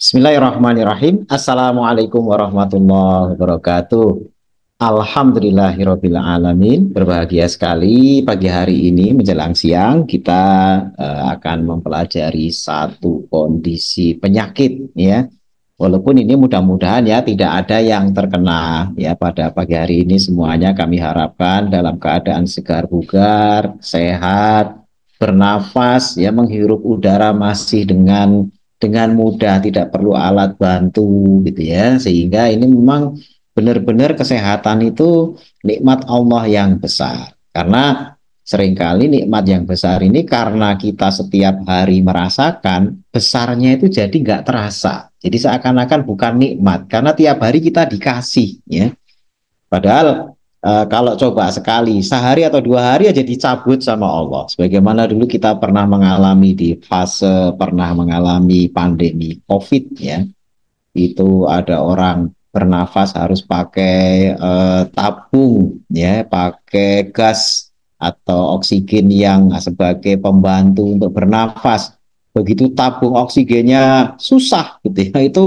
Bismillahirrahmanirrahim. Assalamualaikum warahmatullahi wabarakatuh. Alhamdulillahirabbil alamin. Berbahagia sekali pagi hari ini menjelang siang kita akan mempelajari satu kondisi penyakit ya. Walaupun ini mudah-mudahan ya tidak ada yang terkena ya pada pagi hari ini, semuanya kami harapkan dalam keadaan segar bugar, sehat, bernafas ya, menghirup udara masih dengan mudah, tidak perlu alat bantu gitu ya. Sehingga ini memang benar-benar kesehatan itu nikmat Allah yang besar. Karena seringkali nikmat yang besar ini karena kita setiap hari merasakan, besarnya itu jadi nggak terasa. Jadi seakan-akan bukan nikmat karena tiap hari kita dikasih ya. Padahal kalau coba sekali, sehari atau 2 hari aja dicabut sama Allah. Sebagaimana dulu kita pernah mengalami di fase, pernah mengalami pandemi COVID ya. Itu ada orang bernafas harus pakai tabung ya, pakai gas atau oksigen yang sebagai pembantu untuk bernafas. Begitu tabung oksigennya susah gitu ya, itu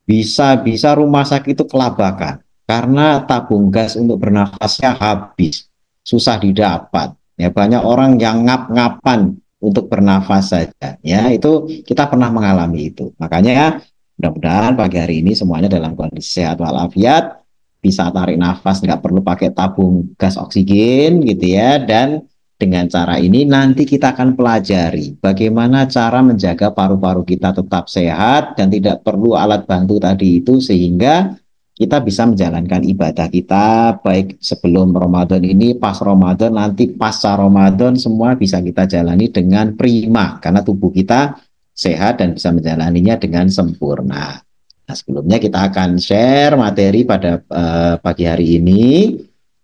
bisa-bisa rumah sakit itu kelabakan karena tabung gas untuk bernafasnya habis, susah didapat. Ya, banyak orang yang ngap-ngapan untuk bernafas saja. Ya, itu kita pernah mengalami itu. Makanya mudah-mudahan pagi hari ini semuanya dalam kondisi sehat walafiat, bisa tarik nafas, nggak perlu pakai tabung gas oksigen gitu ya. Dan dengan cara ini nanti kita akan pelajari bagaimana cara menjaga paru-paru kita tetap sehat dan tidak perlu alat bantu tadi itu, sehingga kita bisa menjalankan ibadah kita baik sebelum Ramadan ini, pas Ramadan, nanti pasca Ramadan, semua bisa kita jalani dengan prima karena tubuh kita sehat dan bisa menjalaninya dengan sempurna. Nah, sebelumnya kita akan share materi pada pagi hari ini.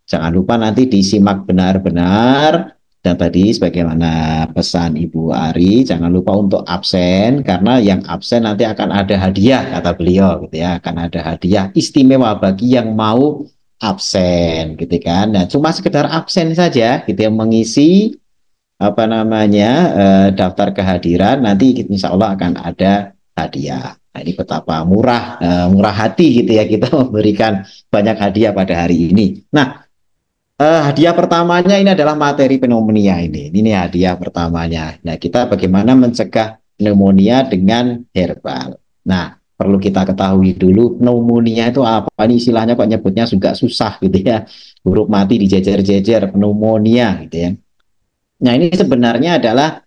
Jangan lupa nanti disimak benar-benar. Dan tadi sebagaimana pesan Ibu Ari, jangan lupa untuk absen karena yang absen nanti akan ada hadiah, kata beliau gitu ya, akan ada hadiah istimewa bagi yang mau absen gitu kan. Nah, cuma sekedar absen saja gitu ya, mengisi apa namanya daftar kehadiran, nanti insya Allah akan ada hadiah. Nah, ini betapa murah hati gitu ya kita memberikan banyak hadiah pada hari ini. Nah, hadiah pertamanya ini adalah materi pneumonia ini. Ini hadiah pertamanya. Nah, kita bagaimana mencegah pneumonia dengan herbal. Nah, perlu kita ketahui dulu pneumonia itu apa. Ini istilahnya kok nyebutnya juga susah gitu ya. Huruf mati dijejer-jejer, pneumonia gitu ya. Nah, ini sebenarnya adalah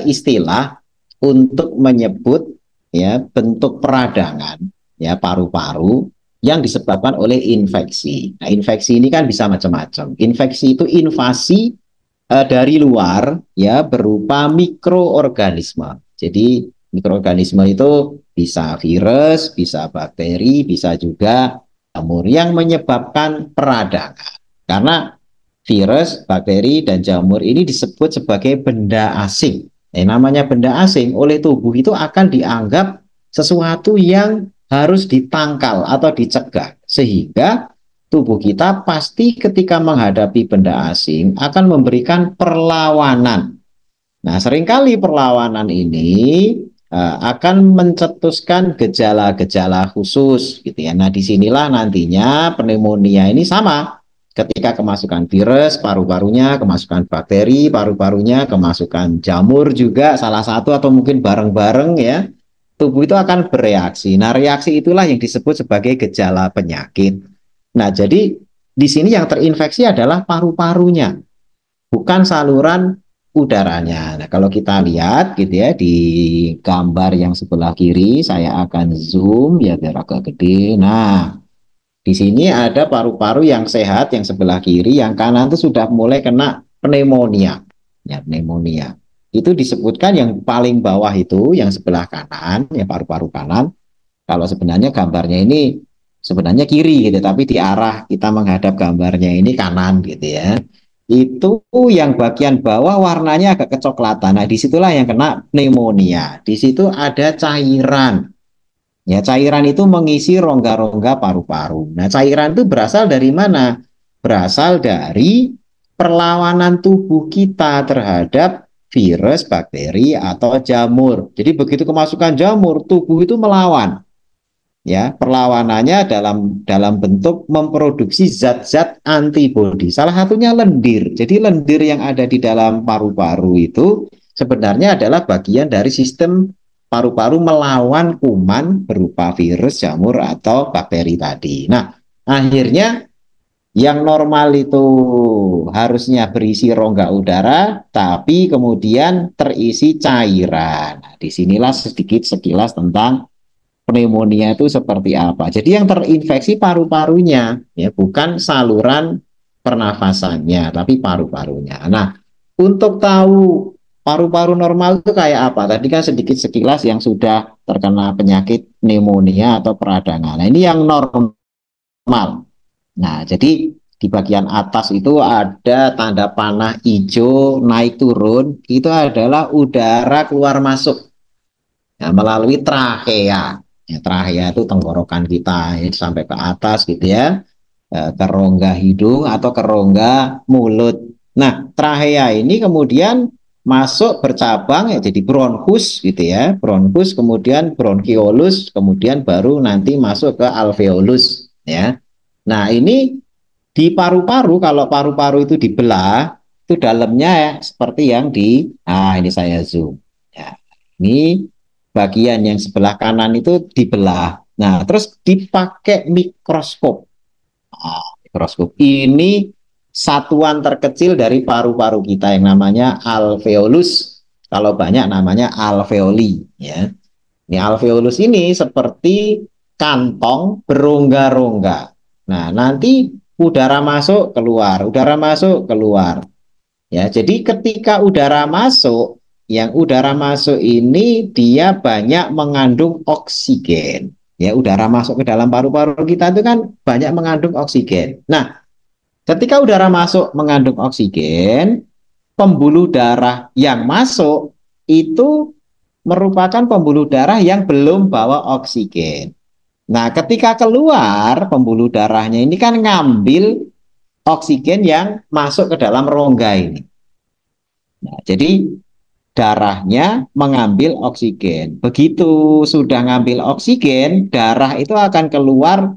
istilah untuk menyebut ya bentuk peradangan ya paru-paru yang disebabkan oleh infeksi. Nah, infeksi ini kan bisa macam-macam. Infeksi itu invasi dari luar ya berupa mikroorganisme. Jadi mikroorganisme itu bisa virus, bisa bakteri, bisa juga jamur yang menyebabkan peradangan. Karena virus, bakteri, dan jamur ini disebut sebagai benda asing. Namanya benda asing oleh tubuh itu akan dianggap sesuatu yang harus ditangkal atau dicegah. Sehingga tubuh kita pasti ketika menghadapi benda asing akan memberikan perlawanan. Nah, seringkali perlawanan ini akan mencetuskan gejala-gejala khusus gitu ya. Nah, disinilah nantinya pneumonia ini sama. Ketika kemasukan virus, paru-parunya, kemasukan bakteri, paru-parunya, kemasukan jamur juga salah satu atau mungkin bareng-bareng ya, tubuh itu akan bereaksi. Nah, reaksi itulah yang disebut sebagai gejala penyakit. Nah, jadi di sini yang terinfeksi adalah paru-parunya, bukan saluran udaranya. Nah, kalau kita lihat gitu ya di gambar yang sebelah kiri, saya akan zoom ya biar agak gede. Nah, di sini ada paru-paru yang sehat yang sebelah kiri, yang kanan itu sudah mulai kena pneumonia. Ya, pneumonia. Itu disebutkan yang paling bawah itu, yang sebelah kanan, ya paru-paru kanan. Kalau sebenarnya gambarnya ini sebenarnya kiri gitu, tapi di arah kita menghadap gambarnya ini kanan gitu ya. Itu yang bagian bawah warnanya agak kecoklatan. Nah, disitulah yang kena pneumonia. Di situ ada cairan. Ya, cairan itu mengisi rongga-rongga paru-paru. Nah, cairan itu berasal dari mana? Berasal dari perlawanan tubuh kita terhadap virus, bakteri, atau jamur. Jadi begitu kemasukan jamur, tubuh itu melawan. Ya, perlawanannya dalam bentuk memproduksi zat-zat antibodi. Salah satunya lendir. Jadi lendir yang ada di dalam paru-paru itu sebenarnya adalah bagian dari sistem paru-paru melawan kuman berupa virus, jamur, atau bakteri tadi. Nah, akhirnya yang normal itu harusnya berisi rongga udara, tapi kemudian terisi cairan. Nah, disinilah sedikit sekilas tentang pneumonia itu seperti apa. Jadi yang terinfeksi paru-parunya, ya, bukan saluran pernafasannya, tapi paru-parunya. Nah, untuk tahu paru-paru normal itu kayak apa? Tadi kan sedikit sekilas yang sudah terkena penyakit pneumonia atau peradangan. Nah, ini yang normal. Nah, jadi di bagian atas itu ada tanda panah hijau naik turun, itu adalah udara keluar masuk, ya, melalui trachea. Ya, trachea itu tenggorokan kita ya, sampai ke atas gitu ya, ke rongga hidung atau ke rongga mulut. Nah, trachea ini kemudian masuk bercabang ya jadi bronchus gitu ya, bronchus kemudian bronchiolus, kemudian baru nanti masuk ke alveolus ya. Nah, ini di paru-paru, kalau paru-paru itu dibelah, itu dalamnya ya, seperti yang ini saya zoom. Ya, ini bagian yang sebelah kanan itu dibelah. Nah, terus dipakai mikroskop. Mikroskop ini satuan terkecil dari paru-paru kita yang namanya alveolus. Kalau banyak namanya alveoli. Ya. Ini alveolus ini seperti kantong berongga-rongga. Nah, nanti udara masuk keluar, udara masuk keluar. Ya, jadi ketika udara masuk, yang udara masuk ini dia banyak mengandung oksigen. Ya, udara masuk ke dalam paru-paru kita itu kan banyak mengandung oksigen. Nah, ketika udara masuk mengandung oksigen, pembuluh darah yang masuk itu merupakan pembuluh darah yang belum bawa oksigen. Nah, ketika keluar pembuluh darahnya ini kan ngambil oksigen yang masuk ke dalam rongga ini. Nah, jadi darahnya mengambil oksigen. Begitu sudah ngambil oksigen, darah itu akan keluar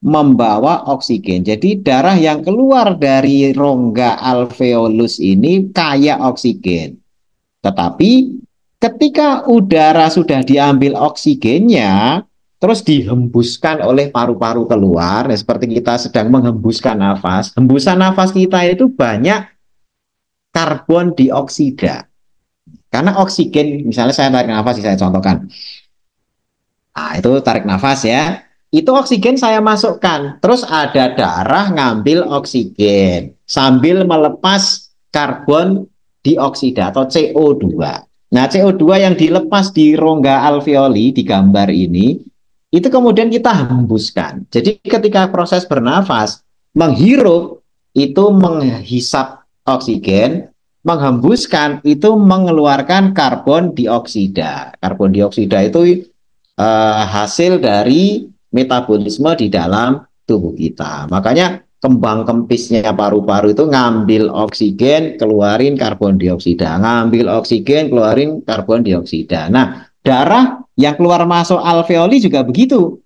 membawa oksigen. Jadi darah yang keluar dari rongga alveolus ini kaya oksigen. Tetapi ketika udara sudah diambil oksigennya, terus dihembuskan oleh paru-paru keluar, ya, seperti kita sedang menghembuskan nafas. Hembusan nafas kita itu banyak karbon dioksida. Karena oksigen, misalnya saya tarik nafas, saya contohkan. Nah, itu tarik nafas ya. Itu oksigen saya masukkan. Terus ada darah ngambil oksigen. Sambil melepas karbon dioksida atau CO2. Nah, CO2 yang dilepas di rongga alveoli di gambar ini, itu kemudian kita hembuskan. Jadi ketika proses bernafas, menghirup itu menghisap oksigen, menghembuskan itu mengeluarkan karbon dioksida. Karbon dioksida itu hasil dari metabolisme di dalam tubuh kita. Makanya kembang kempisnya paru-paru itu ngambil oksigen, keluarin karbon dioksida. Ngambil oksigen, keluarin karbon dioksida. Nah, darah yang keluar masuk alveoli juga begitu.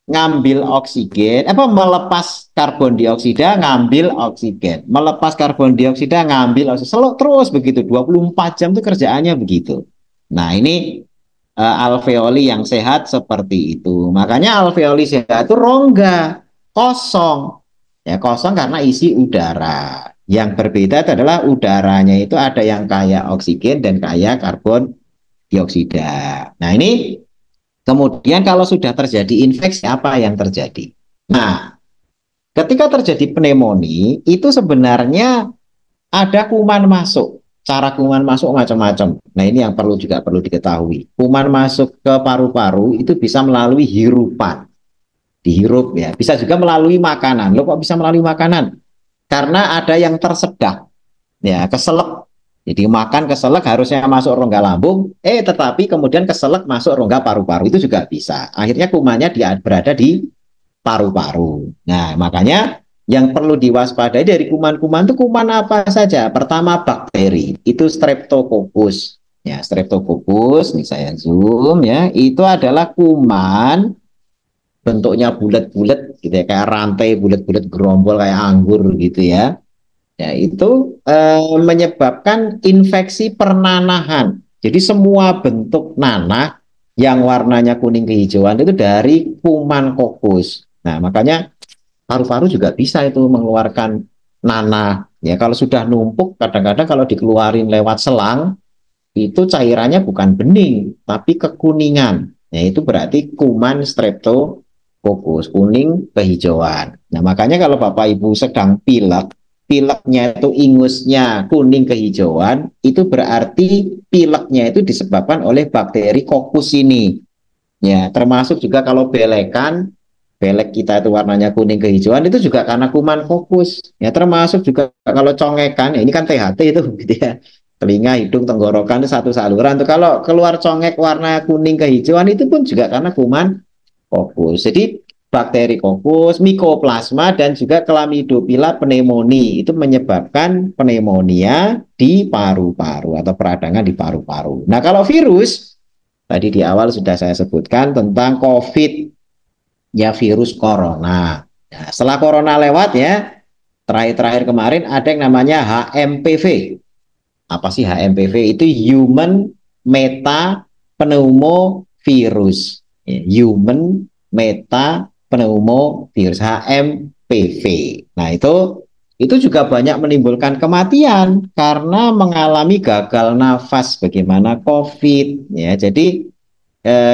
Ngambil oksigen, melepas karbon dioksida, ngambil oksigen. Melepas karbon dioksida, ngambil oksigen. Selalu terus begitu, 24 jam itu kerjaannya begitu. Nah, ini alveoli yang sehat seperti itu. Makanya alveoli sehat itu rongga, kosong. Ya, kosong karena isi udara. Yang berbeda adalah udaranya itu ada yang kaya oksigen dan kaya karbon dioksida. Nah, ini kemudian kalau sudah terjadi infeksi, apa yang terjadi? Nah, ketika terjadi pneumonia, itu sebenarnya ada kuman masuk. Cara kuman masuk macam-macam. Nah, ini yang juga perlu diketahui. Kuman masuk ke paru-paru itu bisa melalui hirupan. Dihirup ya. Bisa juga melalui makanan. Loh, kok bisa melalui makanan? Karena ada yang tersedak. Ya, keselak. Jadi makan keselak harusnya masuk rongga lambung, tetapi kemudian keselak masuk rongga paru-paru, itu juga bisa. Akhirnya kumannya berada di paru-paru. Nah, makanya yang perlu diwaspadai dari kuman-kuman itu kuman apa saja? Pertama bakteri, itu Streptococcus. Ya, Streptococcus, ini saya zoom ya, itu adalah kuman bentuknya bulat-bulat gitu ya, kayak rantai bulat-bulat gerombol kayak anggur gitu ya. Ya, itu menyebabkan infeksi pernanahan. Jadi semua bentuk nanah yang warnanya kuning kehijauan itu dari kuman kokus. Nah, makanya paru-paru juga bisa itu mengeluarkan nanah. Ya, kalau sudah numpuk, kadang-kadang kalau dikeluarin lewat selang, itu cairannya bukan bening, tapi kekuningan. Ya, itu berarti kuman streptococcus, kuning kehijauan. Nah, makanya kalau Bapak Ibu sedang pilek, pileknya itu ingusnya kuning kehijauan, itu berarti pileknya itu disebabkan oleh bakteri kokus ini. Ya, termasuk juga kalau belekan, belek kita itu warnanya kuning kehijauan itu juga karena kuman fokus. Ya, termasuk juga kalau congekan, ya ini kan THT itu gitu ya. Telinga, hidung, tenggorokan itu satu saluran. Tuh kalau keluar congek warna kuning kehijauan itu pun juga karena kuman fokus. Jadi bakteri kokus, mikoplasma dan juga Chlamydophila pneumoniae itu menyebabkan pneumonia di paru-paru atau peradangan di paru-paru. Nah, kalau virus tadi di awal sudah saya sebutkan tentang COVID, ya virus corona. Nah, setelah corona lewat ya, terakhir-terakhir kemarin ada yang namanya HMPV. Apa sih HMPV? Itu Human Meta Pneumovirus. Human Meta Pneumovirus, HMPV. Nah, itu juga banyak menimbulkan kematian karena mengalami gagal nafas bagaimana COVID ya. Jadi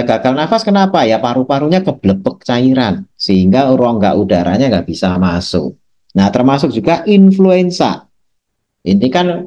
gagal nafas kenapa ya, paru-parunya kebelepek cairan sehingga rongga udaranya nggak bisa masuk. Nah, termasuk juga influenza. Ini kan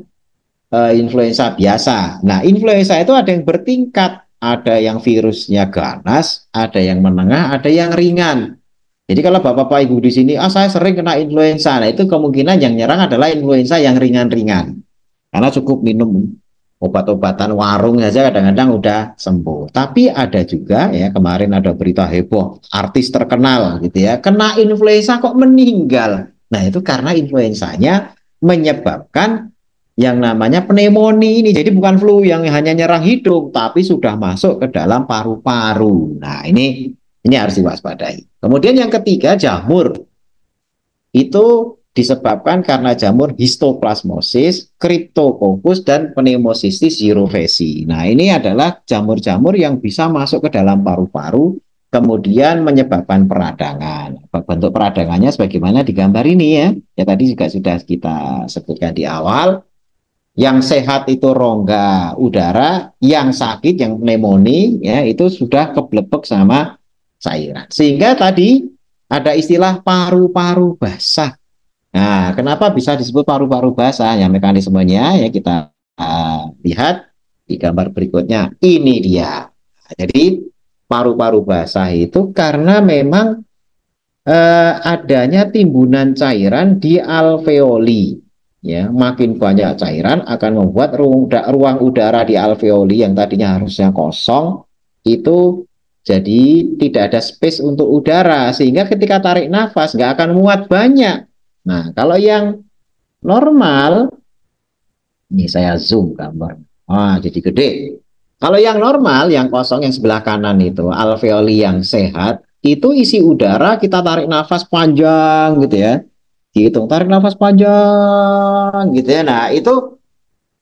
influenza biasa. Nah, influenza itu ada yang bertingkat, ada yang virusnya ganas, ada yang menengah, ada yang ringan. Jadi kalau Bapak Ibu di sini, saya sering kena influenza, nah itu kemungkinan yang nyerang adalah influenza yang ringan-ringan. Karena cukup minum obat-obatan warung saja kadang-kadang udah sembuh. Tapi ada juga ya, kemarin ada berita heboh, artis terkenal gitu ya, kena influenza kok meninggal. Nah, itu karena influenzanya menyebabkan yang namanya pneumonia ini. Jadi bukan flu yang hanya nyerang hidung, tapi sudah masuk ke dalam paru-paru. Nah, ini harus diwaspadai. Kemudian yang ketiga, jamur. Itu disebabkan karena jamur histoplasmosis, cryptococcus, dan pneumocystis jirovecii. Nah, ini adalah jamur-jamur yang bisa masuk ke dalam paru-paru, kemudian menyebabkan peradangan. Bentuk peradangannya sebagaimana di gambar ini ya. Ya tadi juga sudah kita sebutkan di awal. Yang sehat itu rongga udara, yang sakit, yang pneumonia, ya itu sudah keblepek sama cairan. Sehingga tadi ada istilah paru-paru basah. Nah, kenapa bisa disebut paru-paru basah? Ya mekanismenya ya kita lihat di gambar berikutnya. Ini dia. Nah, jadi paru-paru basah itu karena memang adanya timbunan cairan di alveoli. Ya, makin banyak cairan akan membuat ruang udara di alveoli yang tadinya harusnya kosong itu jadi tidak ada space untuk udara, sehingga ketika tarik nafas nggak akan muat banyak. Nah, kalau yang normal, ini saya zoom gambar. Jadi gede. Kalau yang normal, yang kosong, yang sebelah kanan itu, alveoli yang sehat, itu isi udara kita tarik nafas panjang gitu ya. Dihitung, tarik nafas panjang gitu ya. Nah, itu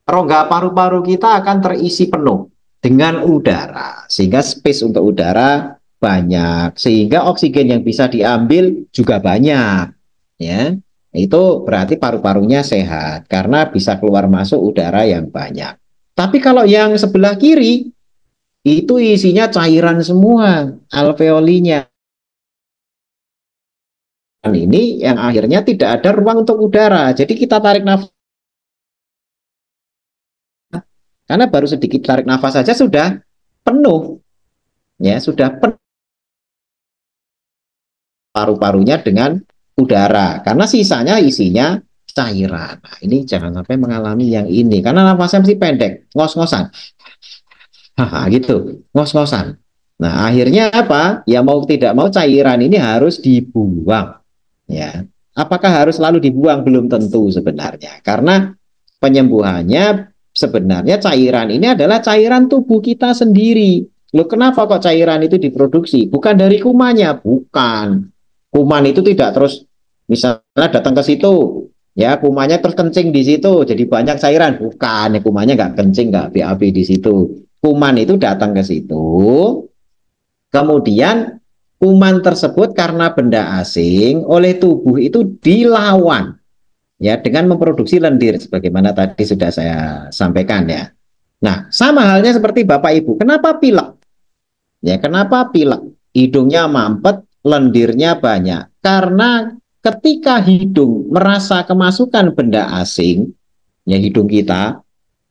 rongga paru-paru kita akan terisi penuh dengan udara. Sehingga space untuk udara banyak. Sehingga oksigen yang bisa diambil juga banyak. Ya, itu berarti paru-parunya sehat. Karena bisa keluar masuk udara yang banyak. Tapi kalau yang sebelah kiri, itu isinya cairan semua, alveolinya. Ini yang akhirnya tidak ada ruang untuk udara. Jadi kita tarik nafas, karena baru sedikit tarik nafas saja sudah penuh, ya sudah penuh paru-parunya dengan udara. Karena sisanya isinya cairan. Nah, ini jangan sampai mengalami yang ini, karena nafasnya mesti pendek, ngos-ngosan, gitu, ngos-ngosan. Nah, akhirnya apa? Ya mau tidak mau cairan ini harus dibuang, ya. Apakah harus selalu dibuang? Belum tentu sebenarnya. Karena penyembuhannya sebenarnya cairan ini adalah cairan tubuh kita sendiri. Loh, kenapa kok cairan itu diproduksi? Bukan dari kumannya, bukan. Kuman itu tidak terus misalnya datang ke situ, ya kumannya terus kencing di situ, jadi banyak cairan. Bukan, ya, kumannya nggak kencing, nggak BAB di situ. Kuman itu datang ke situ, kemudian kuman tersebut karena benda asing oleh tubuh itu dilawan ya dengan memproduksi lendir sebagaimana tadi sudah saya sampaikan ya. Nah, sama halnya seperti Bapak Ibu. Kenapa pilek? Ya, kenapa pilek? Hidungnya mampet, lendirnya banyak. Karena ketika hidung merasa kemasukan benda asing, ya hidung kita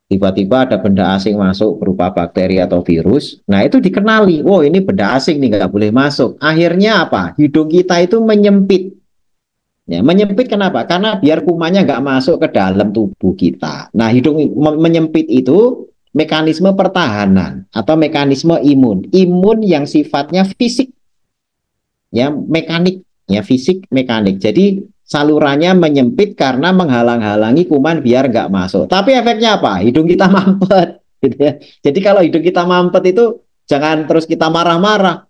tiba-tiba ada benda asing masuk berupa bakteri atau virus, nah itu dikenali, wow ini benda asing nih nggak boleh masuk. Akhirnya apa? Hidung kita itu menyempit. Ya, menyempit kenapa? Karena biar kumannya nggak masuk ke dalam tubuh kita. Nah, hidung menyempit itu mekanisme pertahanan atau mekanisme imun. Imun yang sifatnya fisik, ya mekanik, ya fisik mekanik. Jadi salurannya menyempit karena menghalang-halangi kuman biar nggak masuk. Tapi efeknya apa? Hidung kita mampet, gitu ya. Jadi kalau hidung kita mampet itu jangan terus kita marah-marah.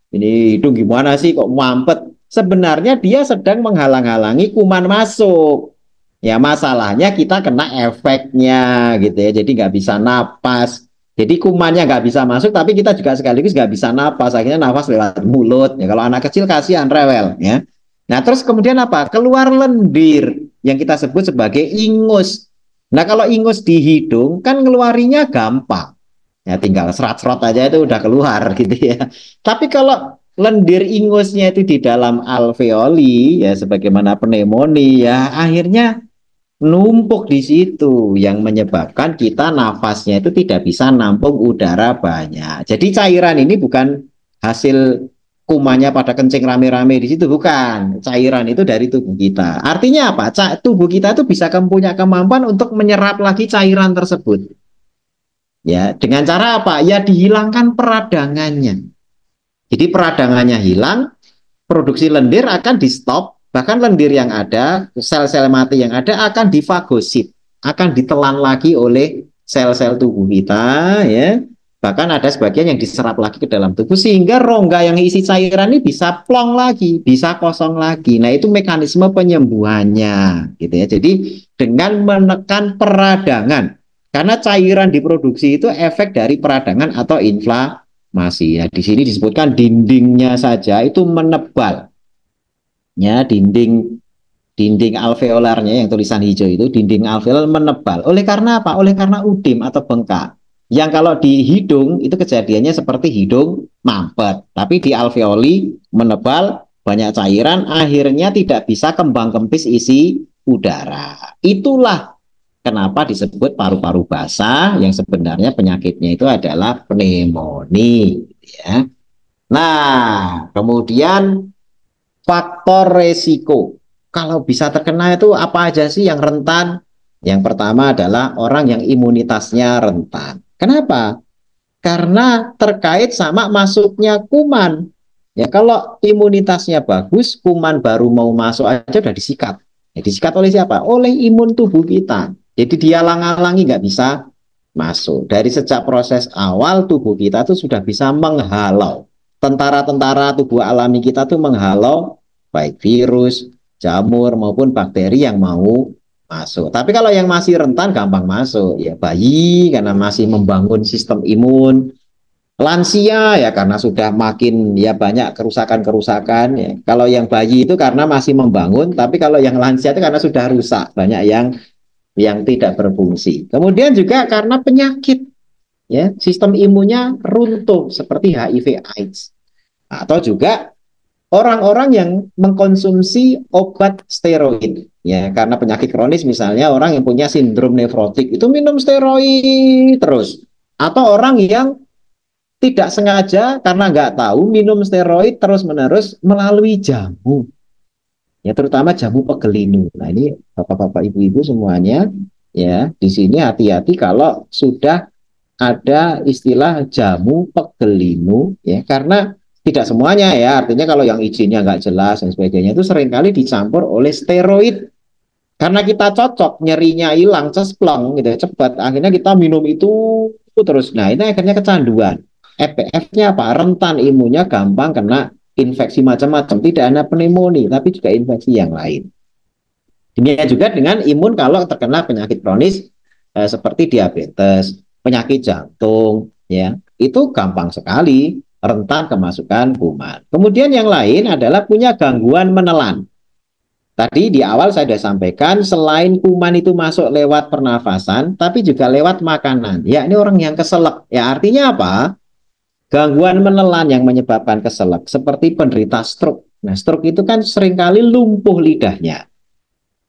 Ini hidung gimana sih kok mampet? Sebenarnya dia sedang menghalang-halangi kuman masuk. Ya masalahnya kita kena efeknya gitu ya. Jadi nggak bisa napas. Jadi kumannya nggak bisa masuk, tapi kita juga sekaligus nggak bisa napas. Akhirnya nafas lewat mulut. Ya kalau anak kecil kasihan rewel ya. Nah terus kemudian apa? Keluar lendir yang kita sebut sebagai ingus. Nah kalau ingus di hidung kan ngeluarinya gampang. Ya tinggal serat-serat aja itu udah keluar gitu ya. Tapi kalau lendir ingusnya itu di dalam alveoli ya sebagaimana pneumonia ya akhirnya numpuk di situ yang menyebabkan kita nafasnya itu tidak bisa nampung udara banyak. Jadi cairan ini bukan hasil kumannya pada kencing rame-rame di situ, bukan. Cairan itu dari tubuh kita. Artinya apa? Tubuh kita itu bisa punya kemampuan untuk menyerap lagi cairan tersebut. Ya, dengan cara apa? Ya dihilangkan peradangannya. Jadi peradangannya hilang, produksi lendir akan di stop, bahkan lendir yang ada, sel-sel mati yang ada akan difagosit, akan ditelan lagi oleh sel-sel tubuh kita, ya. Bahkan ada sebagian yang diserap lagi ke dalam tubuh sehingga rongga yang isi cairan ini bisa plong lagi, bisa kosong lagi. Nah, itu mekanisme penyembuhannya, gitu ya. Jadi dengan menekan peradangan, karena cairan diproduksi itu efek dari peradangan atau inflamasi. Ya, di sini disebutkan dindingnya saja itu menebal. Ya, dinding alveolarnya yang tulisan hijau itu dinding alveolar menebal. Oleh karena apa? Oleh karena udim atau bengkak. Yang kalau di hidung itu kejadiannya seperti hidung mampet, tapi di alveoli menebal, banyak cairan, akhirnya tidak bisa kembang kempis isi udara. Itulah kenapa disebut paru-paru basah yang sebenarnya penyakitnya itu adalah pneumonia, ya. Nah, kemudian faktor resiko. Kalau bisa terkena itu apa aja sih yang rentan? Yang pertama adalah orang yang imunitasnya rentan. Kenapa? Karena terkait sama masuknya kuman. Ya, kalau imunitasnya bagus, kuman baru mau masuk aja udah disikat. Ya, disikat oleh siapa? Oleh imun tubuh kita. Jadi dia halangi nggak bisa masuk. Dari sejak proses awal tubuh kita tuh sudah bisa menghalau. Tentara-tentara tubuh alami kita tuh menghalau baik virus, jamur maupun bakteri yang mau masuk. Tapi kalau yang masih rentan gampang masuk. Ya bayi karena masih membangun sistem imun, lansia ya karena sudah makin ya banyak kerusakan-kerusakan ya. Kalau yang bayi itu karena masih membangun, tapi kalau yang lansia itu karena sudah rusak, banyak yang tidak berfungsi. Kemudian juga karena penyakit ya, sistem imunnya runtuh seperti HIV AIDS. Atau juga orang-orang yang mengkonsumsi obat steroid ya karena penyakit kronis misalnya orang yang punya sindrom nefrotik itu minum steroid terus atau orang yang tidak sengaja karena nggak tahu minum steroid terus-menerus melalui jamu. Ya terutama jamu pegelinu. Nah ini bapak-bapak ibu-ibu semuanya ya di sini hati-hati kalau sudah ada istilah jamu pegelinu ya karena Tidak semuanya ya, artinya kalau yang izinnya nggak jelas dan sebagainya itu seringkali dicampur oleh steroid. Karena kita cocok, nyerinya hilang, cesplong gitu ya, cepat. Akhirnya kita minum itu terus. Nah, ini akhirnya kecanduan. EPF-nya apa? Rentan imunnya gampang kena infeksi macam-macam. Tidak hanya pneumonia, tapi juga infeksi yang lain. Demikian juga dengan imun kalau terkena penyakit kronis seperti diabetes, penyakit jantung, ya itu gampang sekali rentan kemasukan kuman. Kemudian yang lain adalah punya gangguan menelan. Tadi di awal saya sudah sampaikan, selain kuman itu masuk lewat pernafasan, tapi juga lewat makanan. Ya, ini orang yang keselak. Ya, artinya apa? Gangguan menelan yang menyebabkan keselak, seperti penderita stroke. Nah, stroke itu kan seringkali lumpuh lidahnya.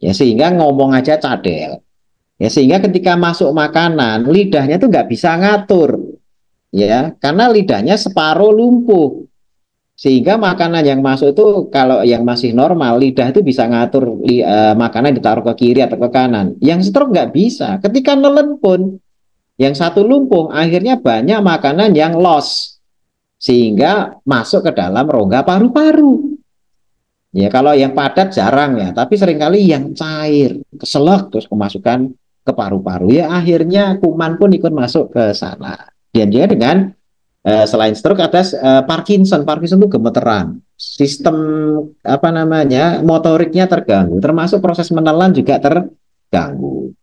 Ya, sehingga ngomong aja cadel. Ya, sehingga ketika masuk makanan, lidahnya tuh nggak bisa ngatur. Ya, karena lidahnya separuh lumpuh. Sehingga makanan yang masuk itu kalau yang masih normal lidah itu bisa ngatur makanan ditaruh ke kiri atau ke kanan. Yang stroke nggak bisa. Ketika nelen pun yang satu lumpuh, akhirnya banyak makanan yang loss sehingga masuk ke dalam rongga paru-paru. Ya kalau yang padat jarang ya, tapi seringkali yang cair, keselak terus kemasukan ke paru-paru. Ya akhirnya kuman pun ikut masuk ke sana. Dan dia dengan selain stroke ada Parkinson. Parkinson itu gemeteran, sistem apa namanya motoriknya terganggu, termasuk proses menelan juga terganggu.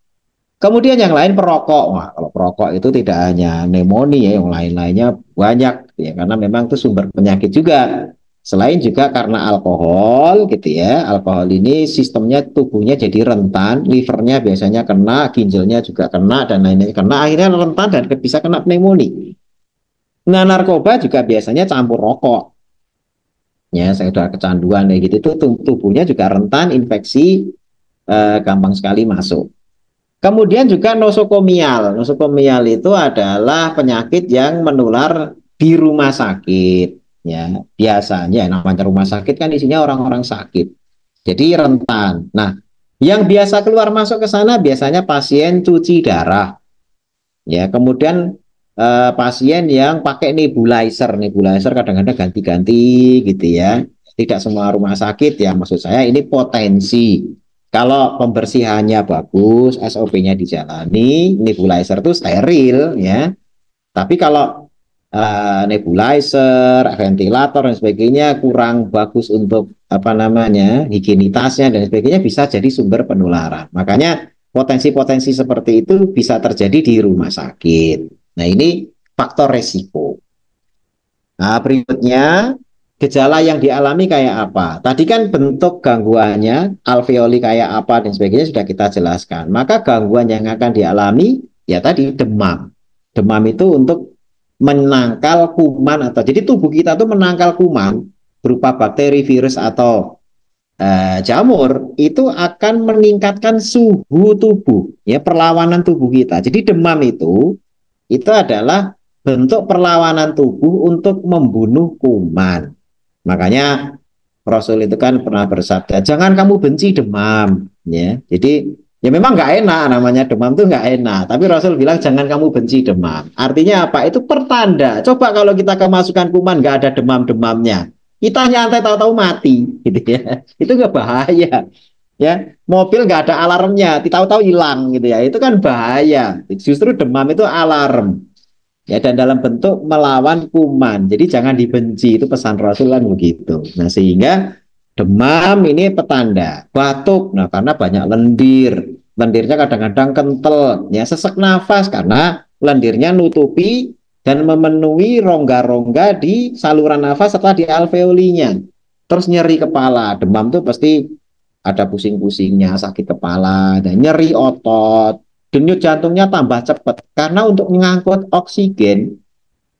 Kemudian yang lain perokok. Wah, kalau perokok itu tidak hanya pneumonia, yang lain-lainnya banyak ya, karena memang itu sumber penyakit juga. Selain juga karena alkohol gitu ya, alkohol ini sistemnya tubuhnya jadi rentan, livernya biasanya kena, ginjalnya juga kena dan lain-lain kena, akhirnya rentan dan bisa kena pneumonia. Nah, narkoba juga biasanya campur rokok. Ya, saya sudah kecanduan kayak gitu, itu tubuhnya juga rentan infeksi, gampang sekali masuk. Kemudian juga nosokomial. Nosokomial itu adalah penyakit yang menular di rumah sakit. Ya, biasanya namanya rumah sakit kan isinya orang-orang sakit. Jadi rentan. Nah, yang biasa keluar masuk ke sana biasanya pasien cuci darah. Ya, kemudian pasien yang pakai nebulizer. Nebulizer kadang-kadang ganti-ganti gitu ya. Tidak semua rumah sakit ya, maksud saya ini potensi. Kalau pembersihannya bagus, SOP-nya dijalani, nebulizer itu steril ya. Tapi kalau nebulizer, ventilator dan sebagainya kurang bagus untuk apa namanya higienitasnya dan sebagainya bisa jadi sumber penularan. Makanya potensi-potensi seperti itu bisa terjadi di rumah sakit. Nah ini faktor resiko. Nah berikutnya gejala yang dialami kayak apa? Tadi kan bentuk gangguannya, alveoli kayak apa dan sebagainya sudah kita jelaskan. Maka gangguan yang akan dialami ya tadi demam. Demam itu untuk menangkal kuman atau jadi tubuh kita tuh menangkal kuman berupa bakteri, virus atau jamur itu akan meningkatkan suhu tubuh ya perlawanan tubuh kita. Jadi demam itu adalah bentuk perlawanan tubuh untuk membunuh kuman. Makanya Rasul itu kan pernah bersabda, jangan kamu benci demam, ya. Jadi ya memang nggak enak namanya demam tuh nggak enak. Tapi Rasul bilang jangan kamu benci demam. Artinya apa? Itu pertanda. Coba kalau kita kemasukan kuman nggak ada demam-demamnya, kita nyantai tahu-tahu mati, gitu ya. Itu nggak bahaya. Ya, mobil nggak ada alarmnya, tahu-tahu hilang gitu ya. Itu kan bahaya. Justru demam itu alarm. Ya, dan dalam bentuk melawan kuman. Jadi jangan dibenci, itu pesan Rasul kan begitu. Nah, sehingga demam ini petanda. Batuk, nah karena banyak lendir. Lendirnya kadang-kadang kental, ya sesak nafas karena lendirnya nutupi dan memenuhi rongga-rongga di saluran nafas serta di alveolinya. Terus nyeri kepala, demam tuh pasti ada pusing-pusingnya, sakit kepala, dan nyeri otot. Denyut jantungnya tambah cepat karena untuk mengangkut oksigen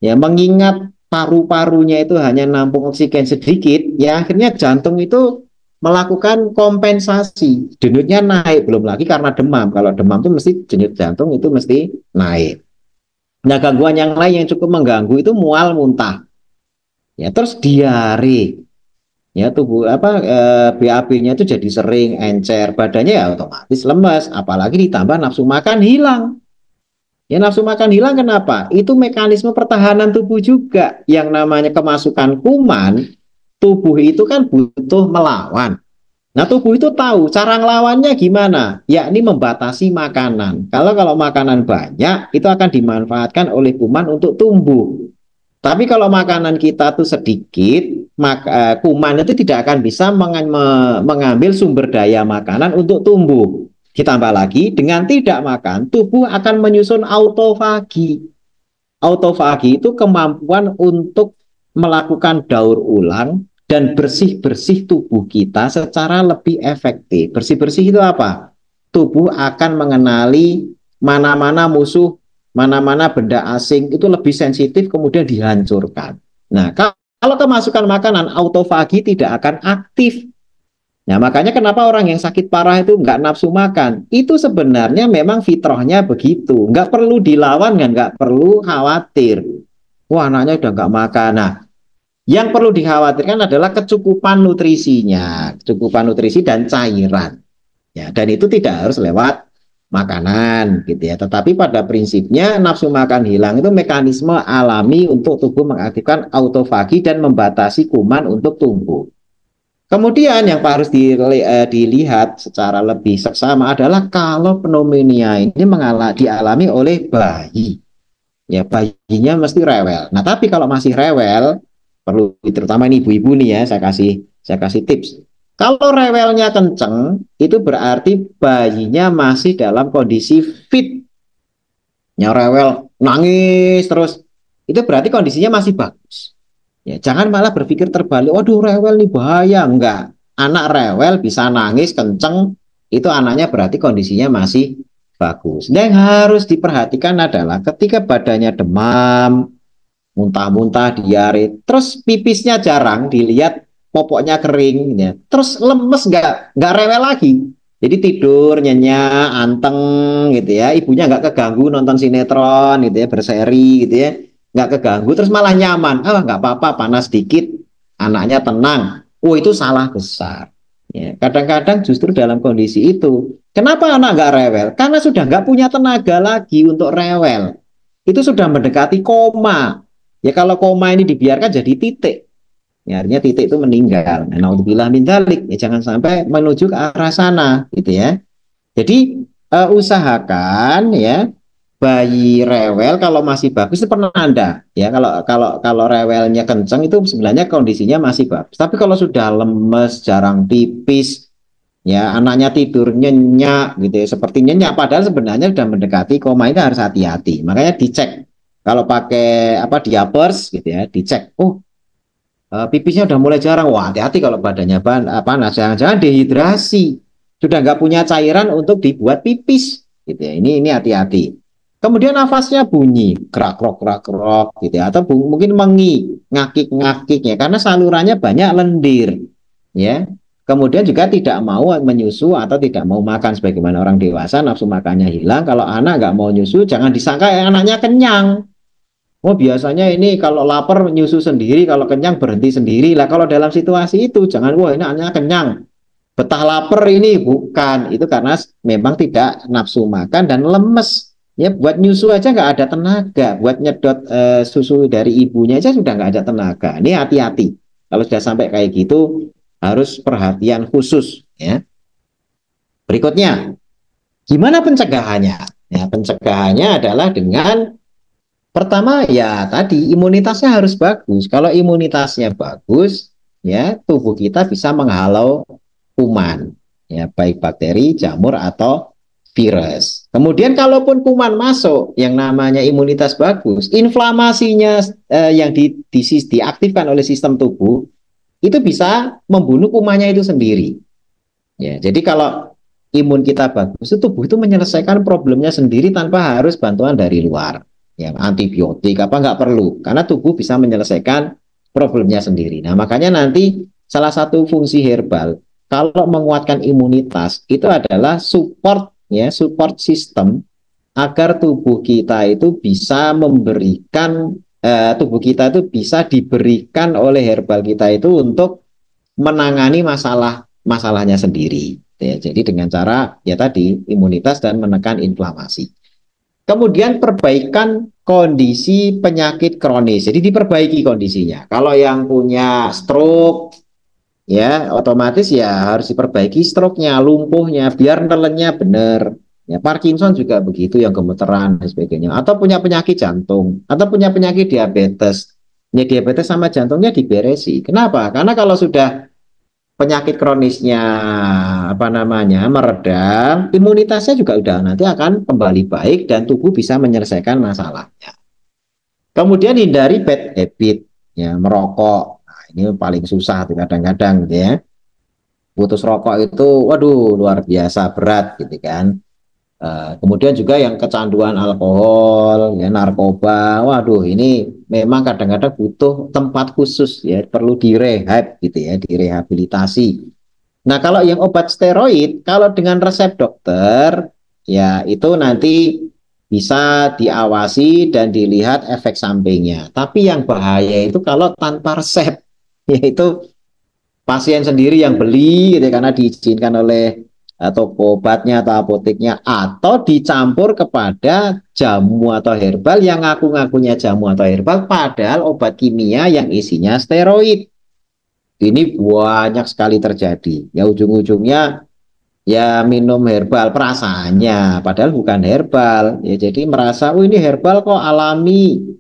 ya mengingat paru-parunya itu hanya nampung oksigen sedikit ya akhirnya jantung itu melakukan kompensasi denyutnya naik belum lagi karena demam kalau demam itu mesti denyut jantung itu mesti naik. Nah gangguan yang lain yang cukup mengganggu itu mual muntah ya terus diare ya tubuh BAB-nya itu jadi sering encer badannya ya otomatis lemas apalagi ditambah nafsu makan hilang Ya nafsu makan hilang kenapa? Itu mekanisme pertahanan tubuh juga. Yang namanya kemasukan kuman, tubuh itu kan butuh melawan. Nah, tubuh itu tahu cara ngelawannya gimana, yakni membatasi makanan. Kalau makanan banyak, itu akan dimanfaatkan oleh kuman untuk tumbuh. Tapi kalau makanan kita tuh sedikit, maka kuman itu tidak akan bisa mengambil sumber daya makanan untuk tumbuh. Ditambah lagi, dengan tidak makan, tubuh akan menyusun autofagi. Autofagi itu kemampuan untuk melakukan daur ulang dan bersih-bersih tubuh kita secara lebih efektif. Bersih-bersih itu apa? Tubuh akan mengenali mana-mana musuh, mana-mana benda asing itu lebih sensitif kemudian dihancurkan. Nah, kalau kemasukan makanan, autofagi tidak akan aktif. Nah, makanya kenapa orang yang sakit parah itu nggak nafsu makan? Itu sebenarnya memang fitrahnya begitu. Nggak perlu dilawan, nggak perlu khawatir. Wah, anaknya udah nggak makan. Nah, yang perlu dikhawatirkan adalah kecukupan nutrisinya, kecukupan nutrisi dan cairan. Ya, dan itu tidak harus lewat makanan, gitu ya. Tetapi pada prinsipnya nafsu makan hilang itu mekanisme alami untuk tubuh mengaktifkan autofagi dan membatasi kuman untuk tumbuh. Kemudian yang harus dilihat secara lebih seksama adalah kalau pneumonia ini dialami oleh bayi. Ya, bayinya mesti rewel. Nah, tapi kalau masih rewel, perlu terutama ini ibu-ibu nih ya, saya kasih tips. Kalau rewelnya kenceng, itu berarti bayinya masih dalam kondisi fit. Ya, rewel, nangis terus. Itu berarti kondisinya masih bagus. Ya, jangan malah berpikir terbalik, waduh rewel nih bahaya. Enggak, anak rewel bisa nangis kenceng, itu anaknya berarti kondisinya masih bagus. Dan yang harus diperhatikan adalah ketika badannya demam, muntah-muntah, diare, terus pipisnya jarang dilihat, popoknya kering, ya. Terus lemes nggak rewel lagi. Jadi tidur nyenyak, anteng gitu ya. Ibunya nggak keganggu nonton sinetron gitu ya, berseri gitu ya, nggak keganggu. Terus malah nyaman. Ah nggak apa-apa, panas dikit, anaknya tenang. Oh itu salah besar. Ya, kadang-kadang justru dalam kondisi itu, kenapa anak nggak rewel? Karena sudah nggak punya tenaga lagi untuk rewel. Itu sudah mendekati koma. Ya kalau koma ini dibiarkan jadi titik. Ya, artinya titik itu meninggal. Nah, naudzubillah min dzalik. Ya jangan sampai menuju ke arah sana gitu ya. Jadi usahakan ya bayi rewel kalau masih bagus itu penanda ya kalau rewelnya kenceng itu sebenarnya kondisinya masih bagus. Tapi kalau sudah lemes, jarang pipis, ya anaknya tidur nyenyak gitu ya, seperti nyenyak padahal sebenarnya sudah mendekati koma, itu harus hati-hati. Makanya dicek kalau pakai apa diapers gitu ya, dicek. Oh, pipisnya udah mulai jarang. Wah, hati-hati kalau badannya panas. Jangan-jangan dehidrasi. Sudah nggak punya cairan untuk dibuat pipis. Gitu ya. Ini hati-hati. Kemudian nafasnya bunyi, kerak krok gitu ya. Atau mungkin mengi, ngakik-ngakik ya. Karena salurannya banyak lendir. Ya. Kemudian juga tidak mau menyusu atau tidak mau makan sebagaimana orang dewasa, nafsu makannya hilang. Kalau anak nggak mau nyusu, jangan disangka anaknya kenyang. Oh biasanya ini kalau lapar nyusu sendiri, kalau kenyang berhenti sendiri. Lah kalau dalam situasi itu jangan, wah ini anaknya kenyang, betah lapar ini. Bukan, itu karena memang tidak nafsu makan dan lemes. Ya buat nyusu aja nggak ada tenaga, buat nyedot susu dari ibunya aja sudah nggak ada tenaga. Ini hati-hati. Kalau sudah sampai kayak gitu harus perhatian khusus. Ya. Berikutnya, gimana pencegahannya? Ya, pencegahannya adalah dengan pertama ya tadi imunitasnya harus bagus. Kalau imunitasnya bagus, ya tubuh kita bisa menghalau kuman, ya baik bakteri, jamur atau virus. Kemudian kalaupun kuman masuk, yang namanya imunitas bagus, inflamasinya yang diaktifkan oleh sistem tubuh itu bisa membunuh kumannya itu sendiri. Ya, jadi kalau imun kita bagus, itu tubuh itu menyelesaikan problemnya sendiri tanpa harus bantuan dari luar. Ya, antibiotik apa nggak perlu, karena tubuh bisa menyelesaikan problemnya sendiri. Nah, makanya nanti salah satu fungsi herbal kalau menguatkan imunitas itu adalah support ya, support system agar tubuh kita itu bisa memberikan tubuh kita itu bisa diberikan oleh herbal kita itu untuk menangani masalahnya sendiri. Ya, jadi dengan cara ya tadi imunitas dan menekan inflamasi. Kemudian perbaikan kondisi penyakit kronis. Jadi diperbaiki kondisinya. Kalau yang punya stroke, ya otomatis ya harus diperbaiki stroke-nya, lumpuhnya, biar nelennya benar. Ya, Parkinson juga begitu, yang gemeteran dan sebagainya. Atau punya penyakit jantung, atau punya penyakit diabetes. Ya diabetes sama jantungnya diberesi. Kenapa? Karena kalau sudah penyakit kronisnya apa namanya meredam, imunitasnya juga udah nanti akan kembali baik dan tubuh bisa menyelesaikan masalahnya. Kemudian hindari bad habit, ya merokok. Nah, ini paling susah kadang-kadang gitu ya. Putus rokok itu, waduh luar biasa berat gitu kan. Kemudian juga yang kecanduan alkohol, ya, narkoba, waduh ini memang kadang-kadang butuh tempat khusus ya, perlu direhab gitu ya, direhabilitasi. Nah kalau yang obat steroid, kalau dengan resep dokter, ya itu nanti bisa diawasi dan dilihat efek sampingnya. Tapi yang bahaya itu kalau tanpa resep, yaitu pasien sendiri yang beli gitu, karena diizinkan oleh toko obatnya atau apoteknya, atau dicampur kepada jamu atau herbal yang ngaku-ngakunya jamu atau herbal padahal obat kimia yang isinya steroid. Ini banyak sekali terjadi. Ya ujung-ujungnya ya minum herbal perasaannya padahal bukan herbal. Ya jadi merasa oh ini herbal kok alami,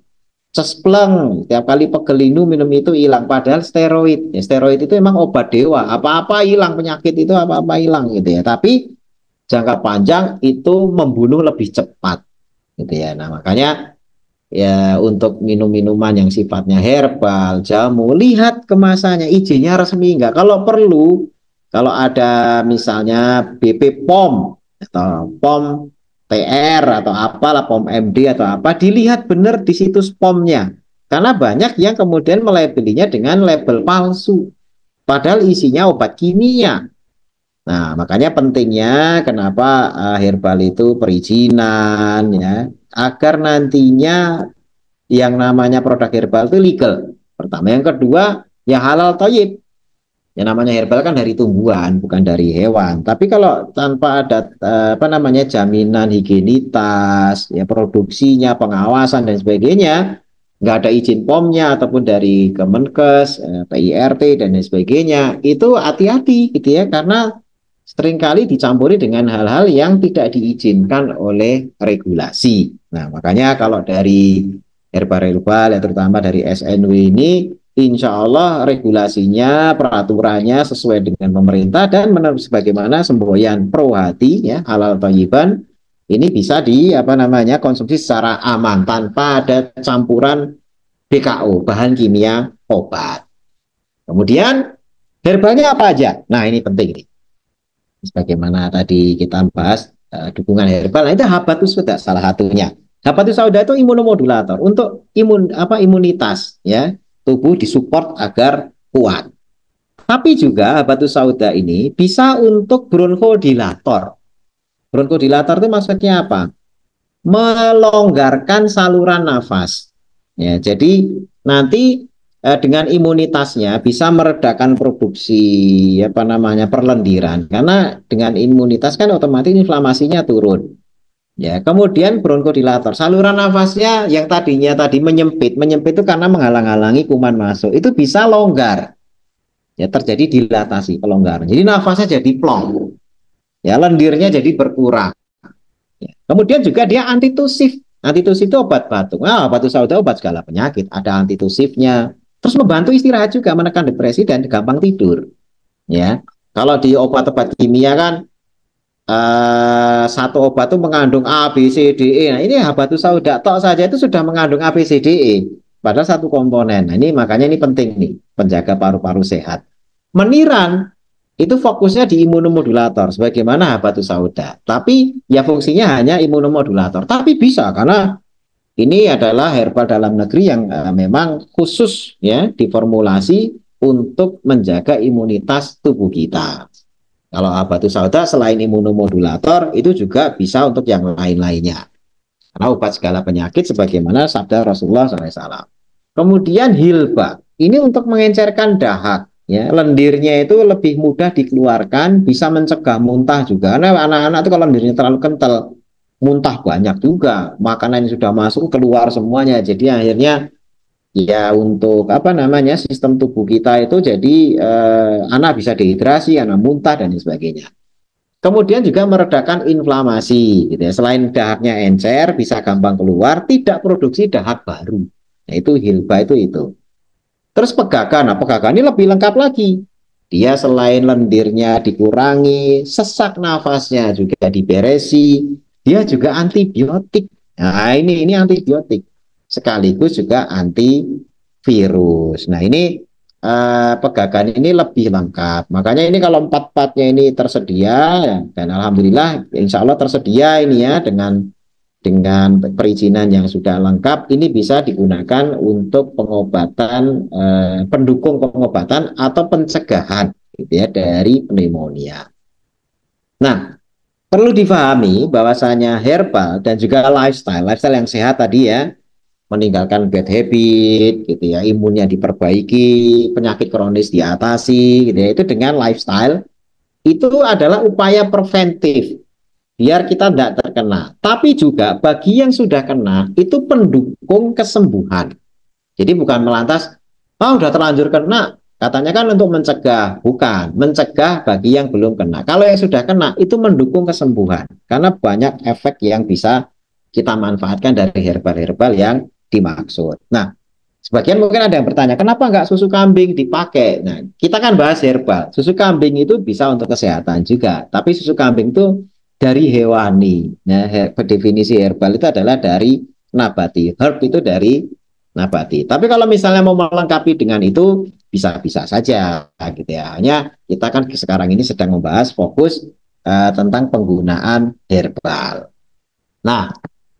cespleng, tiap kali pegelinu minum itu hilang padahal steroid. Ya, steroid itu emang obat dewa, apa-apa hilang, penyakit itu apa-apa hilang gitu ya, tapi jangka panjang itu membunuh lebih cepat gitu ya. Nah makanya ya untuk minum-minuman yang sifatnya herbal, jamu, lihat kemasannya, izinnya resmi enggak. Kalau perlu, kalau ada misalnya BP POM atau POM TR atau apalah, POM MD atau apa, dilihat benar di situs POM-nya. Karena banyak yang kemudian melabelinya dengan label palsu, padahal isinya obat kimia. Nah, makanya pentingnya kenapa herbal itu perizinan ya, agar nantinya yang namanya produk herbal itu legal. Pertama, yang kedua ya halal thayyib. Yang namanya herbal kan dari tumbuhan, bukan dari hewan. Tapi kalau tanpa ada apa namanya jaminan higienitas, ya produksinya, pengawasan dan sebagainya, nggak ada izin POM-nya ataupun dari Kemenkes, PIRT dan lain sebagainya, itu hati-hati gitu ya, karena seringkali dicampuri dengan hal-hal yang tidak diizinkan oleh regulasi. Nah, makanya kalau dari herbal-herbal, ya terutama dari SNW ini, insya Allah regulasinya, peraturannya sesuai dengan pemerintah dan sebagaimana semboyan pro hati, ya halal thayyiban, ini bisa di apa namanya konsumsi secara aman tanpa ada campuran BKO, bahan kimia obat. Kemudian herbalnya apa aja? Nah ini penting nih. Sebagaimana tadi kita bahas dukungan herbal, nah itu habatus sauda salah satunya. Habatus sauda itu imunomodulator untuk imunitas ya tubuh disupport agar kuat. Tapi juga habatus sauda ini bisa untuk bronchodilator. Bronchodilator itu maksudnya apa? Melonggarkan saluran nafas. Ya, jadi nanti dengan imunitasnya bisa meredakan produksi apa namanya perlendiran, karena dengan imunitas kan otomatis inflamasinya turun. Ya, kemudian bronkodilator, saluran nafasnya yang tadi menyempit itu karena menghalang-halangi kuman masuk, itu bisa longgar. Ya, terjadi dilatasi, pelonggaran. Jadi nafasnya jadi plong. Ya, lendirnya jadi berkurang. Ya. Kemudian juga dia antitusif. Antitusif itu obat batuk. Nah, obat sauda obat segala penyakit, ada antitusifnya. Terus membantu istirahat juga, menekan depresi dan gampang tidur. Ya, kalau di obat-obat kimia kan satu obat itu mengandung A, B, C, D, E. Nah, ini habatus sauda tok saja itu sudah mengandung A, B, C, D, E. Padahal satu komponen. Nah, ini makanya ini penting nih, penjaga paru-paru sehat. Meniran itu fokusnya di imunomodulator, sebagaimana habatus sauda. Tapi ya fungsinya hanya imunomodulator. Tapi bisa karena ini adalah herbal dalam negeri yang memang khusus ya diformulasi untuk menjaga imunitas tubuh kita. Kalau habatus sauda selain imunomodulator itu juga bisa untuk yang lain-lainnya. Karena obat segala penyakit sebagaimana sabda Rasulullah SAW. Kemudian hilba, ini untuk mengencerkan dahak. Ya, lendirnya itu lebih mudah dikeluarkan, bisa mencegah muntah juga. Karena anak-anak itu kalau lendirnya terlalu kental, muntah banyak juga, makanan yang sudah masuk keluar semuanya. Jadi akhirnya ya untuk apa namanya sistem tubuh kita itu jadi anak bisa dehidrasi, anak muntah dan sebagainya. Kemudian juga meredakan inflamasi, gitu ya. Selain dahaknya encer, bisa gampang keluar, tidak produksi dahak baru. Nah, itu hilba itu. Terus pegagan, nah pegagan ini lebih lengkap lagi. Dia selain lendirnya dikurangi, sesak nafasnya juga diberesi, dia juga antibiotik. Nah, ini antibiotik sekaligus juga antivirus. Nah, ini pegagan ini lebih lengkap. Makanya ini kalau empat-empatnya ini tersedia, dan alhamdulillah, insya Allah tersedia ini ya dengan perizinan yang sudah lengkap, ini bisa digunakan untuk pengobatan, pendukung pengobatan atau pencegahan gitu ya, dari pneumonia. Nah, perlu difahami bahwasanya herbal dan juga lifestyle yang sehat tadi ya, meninggalkan bad habit gitu ya, imunnya diperbaiki, penyakit kronis diatasi gitu ya, itu dengan lifestyle itu adalah upaya preventif biar kita tidak terkena. Tapi juga bagi yang sudah kena itu pendukung kesembuhan. Jadi bukan melantas, udah terlanjur kena, katanya kan untuk mencegah, bukan. Mencegah bagi yang belum kena. Kalau yang sudah kena itu mendukung kesembuhan. Karena banyak efek yang bisa kita manfaatkan dari herbal-herbal yang dimaksud. Nah, sebagian mungkin ada yang bertanya, kenapa nggak susu kambing dipakai? Nah, kita kan bahas herbal. Susu kambing itu bisa untuk kesehatan juga. Tapi susu kambing itu dari hewani. Nah, definisi herbal itu adalah dari nabati. Herb itu dari nabati. Tapi kalau misalnya mau melengkapi dengan itu, bisa-bisa saja gitu ya. Hanya kita kan sekarang ini sedang membahas fokus tentang penggunaan herbal. Nah,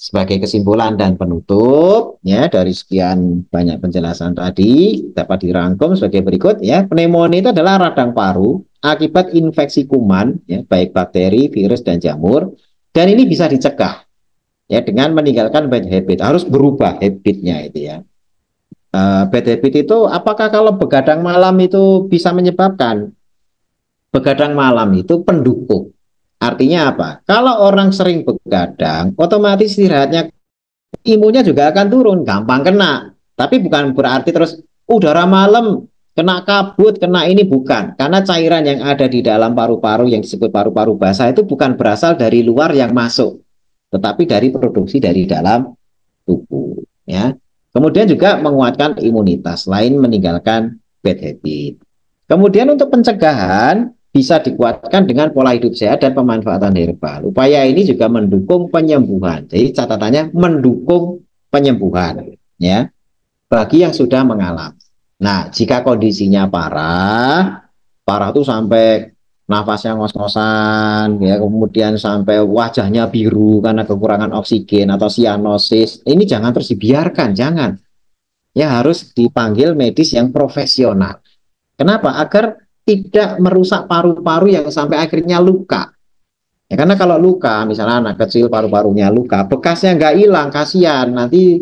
sebagai kesimpulan dan penutup ya dari sekian banyak penjelasan tadi dapat dirangkum sebagai berikut ya. Pneumonia itu adalah radang paru akibat infeksi kuman ya, baik bakteri, virus dan jamur, dan ini bisa dicegah ya dengan meninggalkan bad habit. Harus berubah habitnya itu ya. Bad habit itu apakah kalau begadang malam itu bisa menyebabkan? Begadang malam itu pendukung. Artinya apa? Kalau orang sering begadang, otomatis istirahatnya, imunnya juga akan turun, gampang kena. Tapi bukan berarti terus udara malam kena kabut, kena ini, bukan. Karena cairan yang ada di dalam paru-paru yang disebut paru-paru basah itu bukan berasal dari luar yang masuk, tetapi dari produksi dari dalam tubuh. Ya. Kemudian juga menguatkan imunitas, selain meninggalkan bad habit. Kemudian untuk pencegahan bisa dikuatkan dengan pola hidup sehat dan pemanfaatan herbal. Upaya ini juga mendukung penyembuhan. Jadi catatannya mendukung penyembuhan ya bagi yang sudah mengalami. Nah, jika kondisinya parah, parah tuh sampai nafasnya ngos-ngosan ya, kemudian sampai wajahnya biru karena kekurangan oksigen atau sianosis. Ini jangan terus dibiarkan, jangan. Ya harus dipanggil medis yang profesional. Kenapa? Agar tidak merusak paru-paru yang sampai akhirnya luka. Ya, karena kalau luka, misalnya anak kecil paru-parunya luka, bekasnya nggak hilang, kasihan. Nanti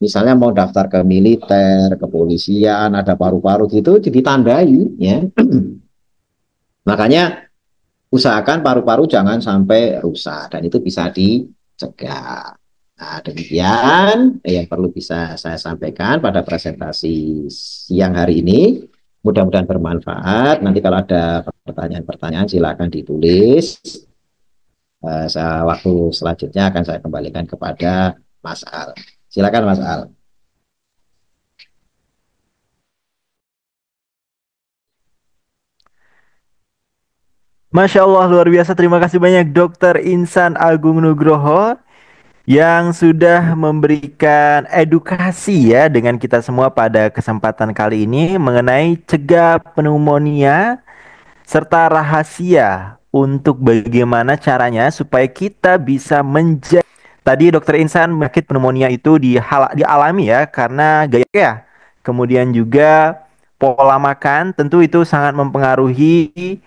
misalnya mau daftar ke militer, kepolisian, ada paru-paru gitu, jadi ditandai. Ya. Makanya usahakan paru-paru jangan sampai rusak, dan itu bisa dicegah. Nah, demikian yang perlu bisa saya sampaikan pada presentasi siang hari ini. Mudah-mudahan bermanfaat. Nanti kalau ada pertanyaan-pertanyaan silakan ditulis. Waktu selanjutnya akan saya kembalikan kepada Mas Al. Silakan Mas Al. Masya Allah, luar biasa. Terima kasih banyak Dokter Insan Agung Nugroho yang sudah memberikan edukasi ya dengan kita semua pada kesempatan kali ini mengenai cegah pneumonia serta rahasia untuk bagaimana caranya supaya kita bisa menjaga. Tadi Dokter Insan penyakit pneumonia itu dialami ya karena gaya ya. Kemudian juga pola makan tentu itu sangat mempengaruhi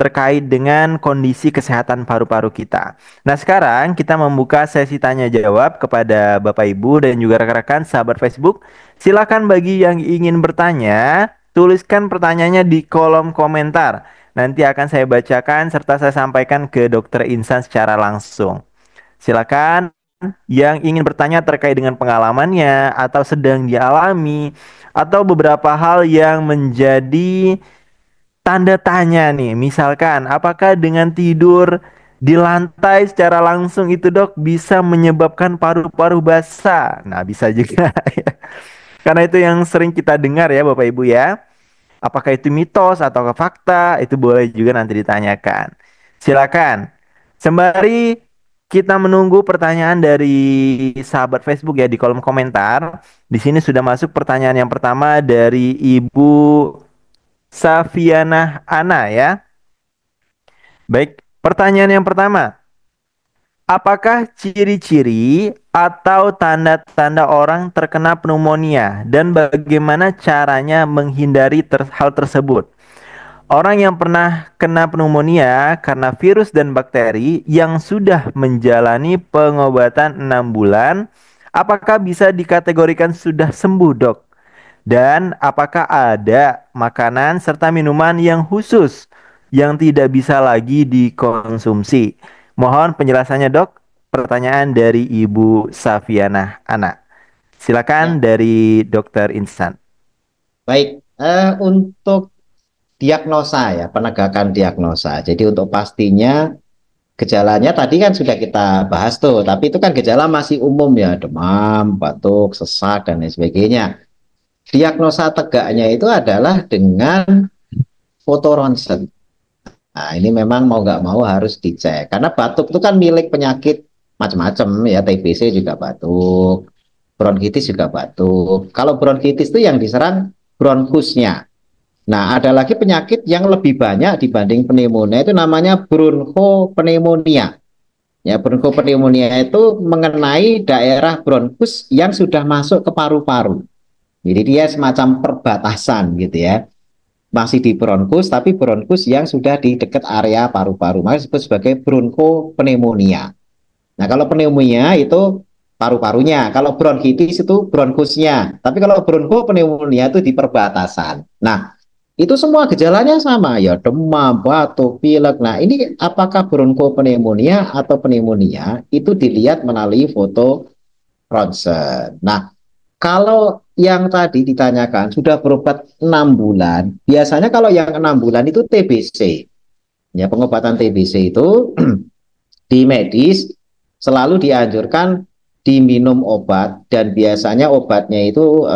terkait dengan kondisi kesehatan paru-paru kita. Nah, sekarang kita membuka sesi tanya jawab kepada Bapak Ibu dan juga rekan-rekan sahabat Facebook. Silakan bagi yang ingin bertanya, tuliskan pertanyaannya di kolom komentar. Nanti akan saya bacakan serta saya sampaikan ke Dokter Insan secara langsung. Silakan yang ingin bertanya terkait dengan pengalamannya atau sedang dialami atau beberapa hal yang menjadi tanda tanya nih. Misalkan, apakah dengan tidur di lantai secara langsung itu dok bisa menyebabkan paru-paru basah? Nah, bisa juga ya. Karena itu yang sering kita dengar ya Bapak Ibu ya. Apakah itu mitos atau fakta? Itu boleh juga nanti ditanyakan. Silakan. Sembari kita menunggu pertanyaan dari sahabat Facebook ya di kolom komentar. Di sini sudah masuk pertanyaan yang pertama dari Ibu Safiana Ana ya. Baik, pertanyaan yang pertama. Apakah ciri-ciri atau tanda-tanda orang terkena pneumonia dan bagaimana caranya menghindari hal tersebut? Orang yang pernah kena pneumonia karena virus dan bakteri yang sudah menjalani pengobatan 6 bulan, apakah bisa dikategorikan sudah sembuh, Dok? Dan apakah ada makanan serta minuman yang khusus yang tidak bisa lagi dikonsumsi? Mohon penjelasannya, Dok. Pertanyaan dari Ibu Safiana Ana. Silakan Ya, dari Dokter Insan. baik. Untuk diagnosa ya, penegakan diagnosa. Jadi untuk pastinya gejalanya tadi kan sudah kita bahas tuh, tapi itu kan gejala masih umum ya, demam, batuk, sesak, dan lain sebagainya. Diagnosa tegaknya itu adalah dengan foto ronsen. Nah, ini memang mau nggak mau harus dicek. Karena batuk itu kan milik penyakit macam-macam ya, TBC juga batuk, bronkitis juga batuk. Kalau bronkitis itu yang diserang bronkusnya. Nah, ada lagi penyakit yang lebih banyak dibanding pneumonia itu namanya bronchopneumonia. Ya, bronchopneumonia itu mengenai daerah bronkus yang sudah masuk ke paru-paru. Jadi dia semacam perbatasan gitu ya. Masih di bronkus, tapi bronkus yang sudah di dekat area paru-paru. Maka disebut sebagai bronchopneumonia. Nah, kalau pneumonia itu paru-parunya. Kalau bronkitis itu bronkusnya. Tapi kalau bronchopneumonia itu di perbatasan. Nah, itu semua gejalanya sama ya, demam, batuk, pilek. Nah, ini apakah bronchopneumonia atau pneumonia itu dilihat melalui foto ronsen. Nah, kalau yang tadi ditanyakan sudah berobat 6 bulan, biasanya kalau yang 6 bulan itu TBC. Ya, pengobatan TBC itu di medis selalu dianjurkan diminum obat dan biasanya obatnya itu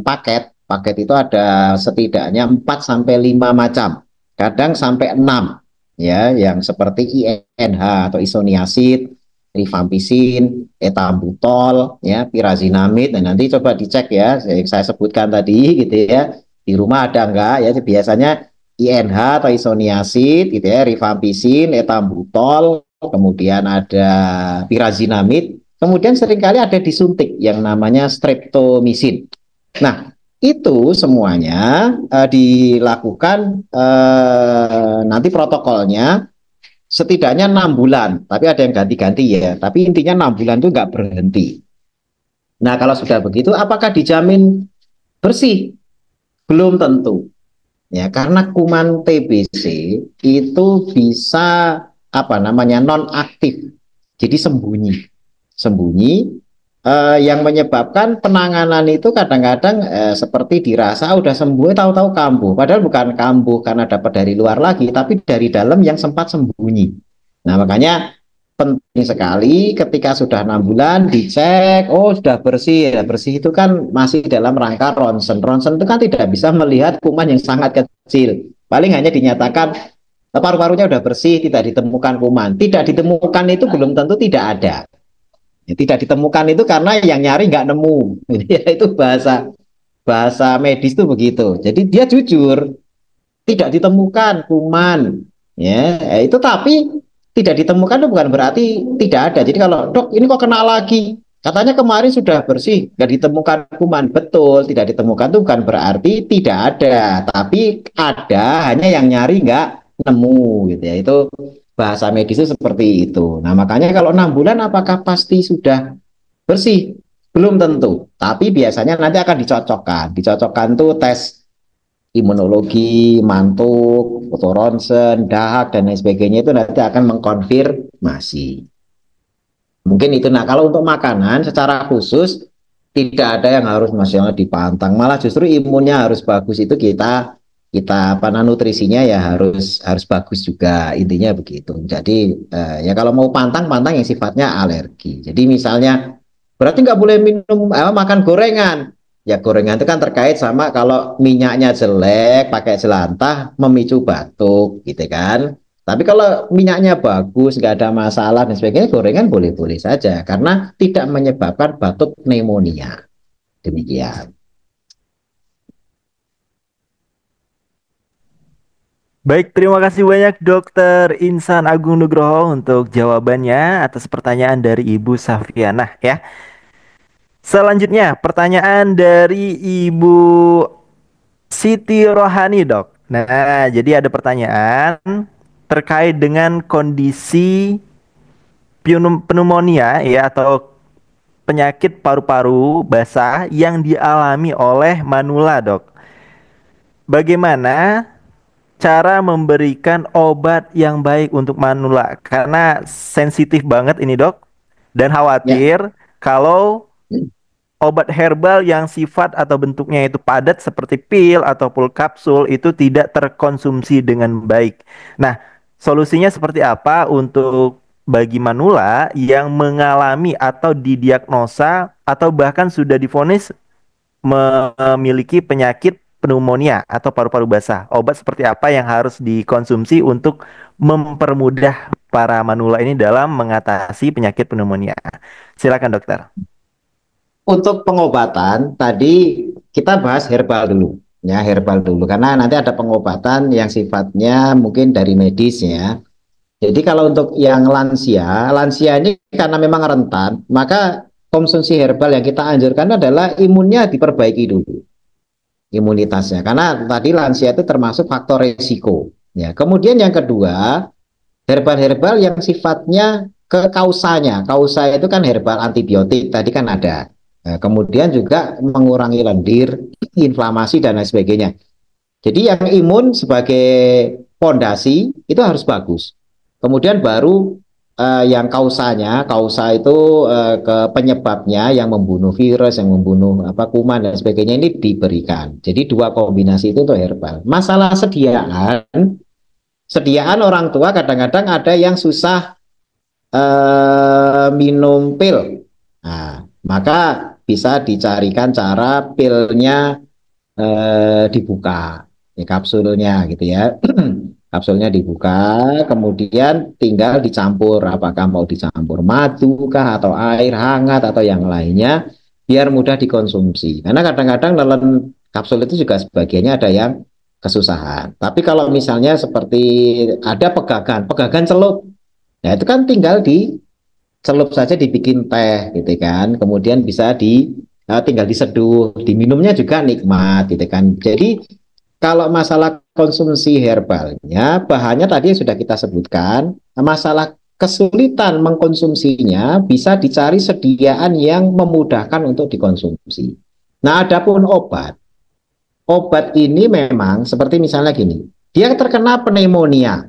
paket. Paket itu ada setidaknya 4 sampai 5 macam. Kadang sampai 6 ya, yang seperti INH atau isoniazid, rifampicin, etambutol, ya, pirazinamid. Nah, nanti coba dicek ya, saya sebutkan tadi gitu ya. Di rumah ada enggak ya? Biasanya INH atau isoniazid gitu ya, rifampicin, etambutol, kemudian ada pirazinamid, kemudian seringkali ada disuntik yang namanya streptomycin. Nah, itu semuanya dilakukan nanti protokolnya setidaknya 6 bulan, tapi ada yang ganti-ganti ya. Tapi intinya 6 bulan itu nggak berhenti. Nah, kalau sudah begitu, apakah dijamin bersih? Belum tentu. Ya, karena kuman TBC itu bisa apa namanya non aktif, jadi sembunyi, yang menyebabkan penanganan itu kadang-kadang seperti dirasa udah sembuh, tahu-tahu kambuh, padahal bukan kambuh karena dapat dari luar lagi, tapi dari dalam yang sempat sembunyi. Nah, makanya penting sekali ketika sudah 6 bulan dicek, oh sudah bersih. Nah, bersih itu kan masih dalam rangka ronsen. Ronsen itu kan tidak bisa melihat kuman yang sangat kecil. Paling hanya dinyatakan paru-parunya sudah bersih, tidak ditemukan kuman. Tidak ditemukan itu belum tentu tidak ada. Ya, tidak ditemukan itu karena yang nyari nggak nemu. Ya, itu bahasa bahasa medis itu begitu. Jadi dia jujur, tidak ditemukan kuman. Ya, itu tapi tidak ditemukan itu bukan berarti tidak ada. Jadi kalau dok ini kok kena lagi, katanya kemarin sudah bersih, nggak ditemukan kuman. Betul, tidak ditemukan itu bukan berarti tidak ada, tapi ada, hanya yang nyari nggak nemu gitu ya. Itu bahasa medis itu seperti itu. Nah, makanya kalau 6 bulan apakah pasti sudah bersih? Belum tentu, tapi biasanya nanti akan dicocokkan. Dicocokkan tuh tes imunologi, mantuk, foto ronsen, dahak, dan lain sebagainya itu nanti akan mengkonfirmasi. Mungkin itu. Nah, kalau untuk makanan secara khusus tidak ada yang harus masalah dipantang. Malah justru imunnya harus bagus itu kita kita apa nutrisinya ya harus bagus juga. Intinya begitu. Jadi ya kalau mau pantang yang sifatnya alergi. Jadi misalnya berarti nggak boleh minum makan gorengan. Ya gorengan itu kan terkait sama kalau minyaknya jelek, pakai jelantah, memicu batuk, gitu kan. Tapi kalau minyaknya bagus, nggak ada masalah dan sebagainya, gorengan boleh-boleh saja karena tidak menyebabkan batuk pneumonia. Demikian. Baik, terima kasih banyak Dokter Insan Agung Nugroho untuk jawabannya atas pertanyaan dari Ibu Safianah ya. Selanjutnya, pertanyaan dari Ibu Siti Rohani, Dok. Nah, jadi ada pertanyaan terkait dengan kondisi pneumonia ya atau penyakit paru-paru basah yang dialami oleh manula, Dok. Bagaimana cara memberikan obat yang baik untuk manula? Karena sensitif banget ini, Dok. Dan Ya, khawatir kalau obat herbal yang sifat atau bentuknya itu padat seperti pil ataupun kapsul itu tidak terkonsumsi dengan baik. Nah, solusinya seperti apa untuk bagi manula yang mengalami atau didiagnosa atau bahkan sudah divonis memiliki penyakit pneumonia atau paru-paru basah? Obat seperti apa yang harus dikonsumsi untuk mempermudah para manula ini dalam mengatasi penyakit pneumonia? Silakan, dokter. untuk pengobatan tadi kita bahas herbal dulu. Ya, herbal dulu karena nanti ada pengobatan yang sifatnya mungkin dari medis ya. Jadi kalau untuk yang lansia, lansia ini karena memang rentan, maka konsumsi herbal yang kita anjurkan adalah imunnya diperbaiki dulu, imunitasnya. Karena tadi lansia itu termasuk faktor resiko. Ya, kemudian yang kedua, herbal-herbal yang sifatnya ke kausanya. Kausa itu kan herbal antibiotik, tadi kan ada. Kemudian juga mengurangi lendir, inflamasi dan lain sebagainya. Jadi yang imun sebagai fondasi itu harus bagus. Kemudian baru yang kausanya, kausa itu ke penyebabnya yang membunuh virus, yang membunuh apa kuman dan sebagainya ini diberikan. Jadi dua kombinasi itu untuk herbal. Masalah sediaan orang tua kadang-kadang ada yang susah minum pil. Nah, maka bisa dicarikan cara pilnya dibuka ya, kapsulnya gitu ya. Kapsulnya dibuka, kemudian tinggal dicampur, apakah mau dicampur madu kah atau air hangat atau yang lainnya biar mudah dikonsumsi. Karena kadang-kadang dalam kapsul itu juga sebagiannya ada yang kesusahan. Tapi kalau misalnya seperti ada pegagan celup, ya itu kan tinggal dicelup saja dibikin teh gitu kan. Kemudian bisa tinggal diseduh, diminumnya juga nikmat gitu kan. Jadi kalau masalah konsumsi herbalnya, bahannya tadi yang sudah kita sebutkan, masalah kesulitan mengkonsumsinya bisa dicari sediaan yang memudahkan untuk dikonsumsi. Nah, adapun obat ini memang seperti misalnya gini, dia terkena pneumonia,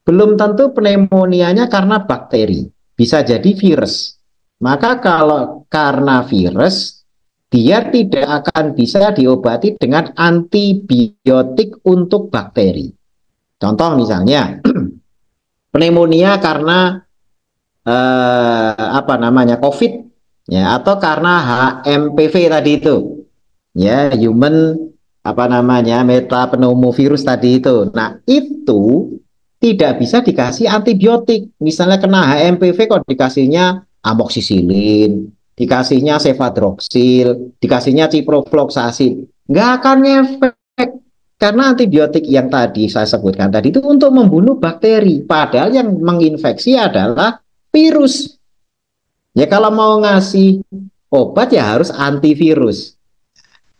belum tentu pneumonianya karena bakteri, bisa jadi virus. Maka kalau karena virus, dia tidak akan bisa diobati dengan antibiotik untuk bakteri. Contoh misalnya pneumonia karena apa namanya COVID ya atau karena HMPV tadi itu ya human apa namanya metapneumovirus tadi itu. Nah, itu tidak bisa dikasih antibiotik. Misalnya kena HMPV kok dikasihnya amoksisilin, dikasihnya cefadroxil, dikasihnya ciprofloxacin. Nggak akan ngefek karena antibiotik yang tadi saya sebutkan tadi itu untuk membunuh bakteri. Padahal yang menginfeksi adalah virus. Ya kalau mau ngasih obat ya harus antivirus.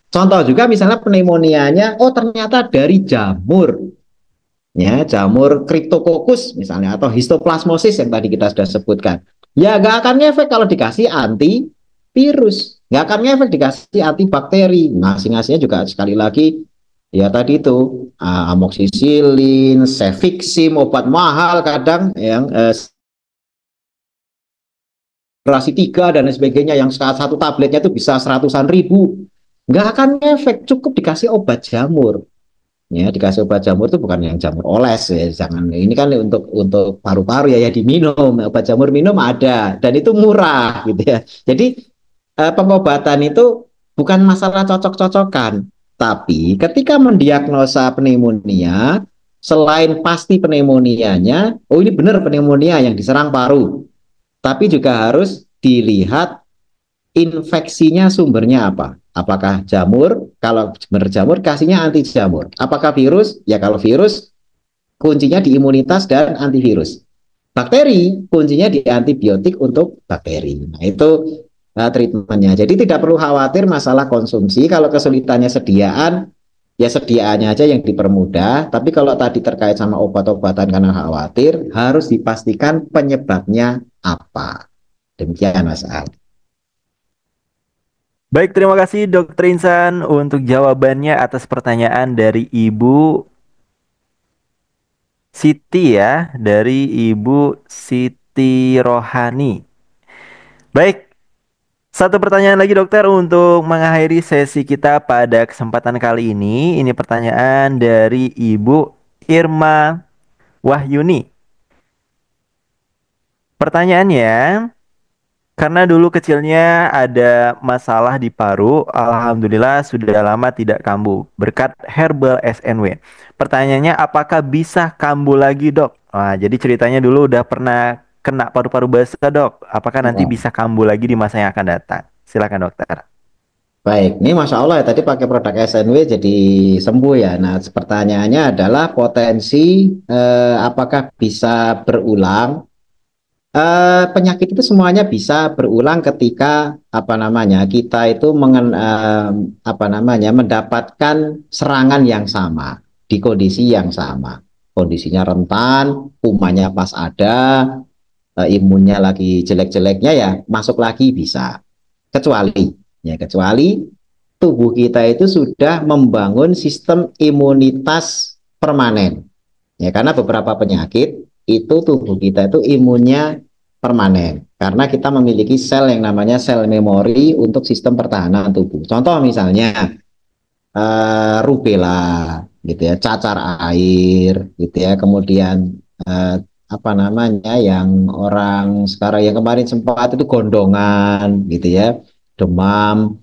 Contoh juga misalnya pneumonianya, oh ternyata dari jamur, ya jamur Cryptococcus misalnya atau histoplasmosis yang tadi kita sudah sebutkan. Ya nggak akan ngefek kalau dikasih antivirus, nggak akan ngefek dikasih antibakteri. Ngasih-ngasihnya juga sekali lagi ya tadi itu amoksisilin, cefixim, obat mahal kadang yang generasi 3 dan lain sebagainya yang satu tabletnya itu bisa seratusan ribu, nggak akan efek, cukup dikasih obat jamur. Ya, dikasih obat jamur itu bukan yang jamur oles ya, jangan, ini kan untuk paru-paru ya, ya diminum, obat jamur minum ada dan itu murah gitu ya. Jadi pengobatan itu bukan masalah cocok-cocokan, tapi ketika mendiagnosa pneumonia, selain pasti pneumonianya, oh ini benar pneumonia yang diserang paru, tapi juga harus dilihat infeksinya sumbernya apa. Apakah jamur? Kalau benar jamur, kasihnya anti jamur. Apakah virus? Ya kalau virus, kuncinya di imunitas dan antivirus. Bakteri, kuncinya di antibiotik untuk bakteri. Nah itu treatmentnya. Jadi tidak perlu khawatir masalah konsumsi. Kalau kesulitannya sediaan, ya sediaannya aja yang dipermudah. Tapi kalau tadi terkait sama obat-obatan karena khawatir, harus dipastikan penyebabnya apa. Demikian Mas Al. Baik, terima kasih Dokter Insan untuk jawabannya atas pertanyaan dari Ibu Siti ya, dari Ibu Siti Rohani. Baik, satu pertanyaan lagi dokter untuk mengakhiri sesi kita pada kesempatan kali ini. Ini pertanyaan dari Ibu Irma Wahyuni. Pertanyaannya, karena dulu kecilnya ada masalah di paru, alhamdulillah sudah lama tidak kambuh berkat herbal SNW. Pertanyaannya, apakah bisa kambuh lagi, Dok? Nah, jadi ceritanya dulu udah pernah kena paru-paru basah, Dok. Apakah nanti Ya. bisa kambuh lagi di masa yang akan datang? Silakan, dokter. Baik, ini Masya Allah ya, tadi pakai produk SNW jadi sembuh ya. Nah, pertanyaannya adalah potensi apakah bisa berulang? Penyakit itu semuanya bisa berulang ketika apa namanya kita itu apa namanya mendapatkan serangan yang sama di kondisi yang sama. Kondisinya rentan, kumannya pas ada, imunnya lagi jelek-jeleknya ya masuk lagi bisa. Kecuali tubuh kita itu sudah membangun sistem imunitas permanen. Ya, karena beberapa penyakit itu tubuh kita itu imunnya permanen. Karena kita memiliki sel yang namanya sel memori untuk sistem pertahanan tubuh. Contoh misalnya rubella gitu ya, cacar air gitu ya, kemudian eh, apa namanya yang orang sekarang yang kemarin sempat itu gondongan gitu ya, demam,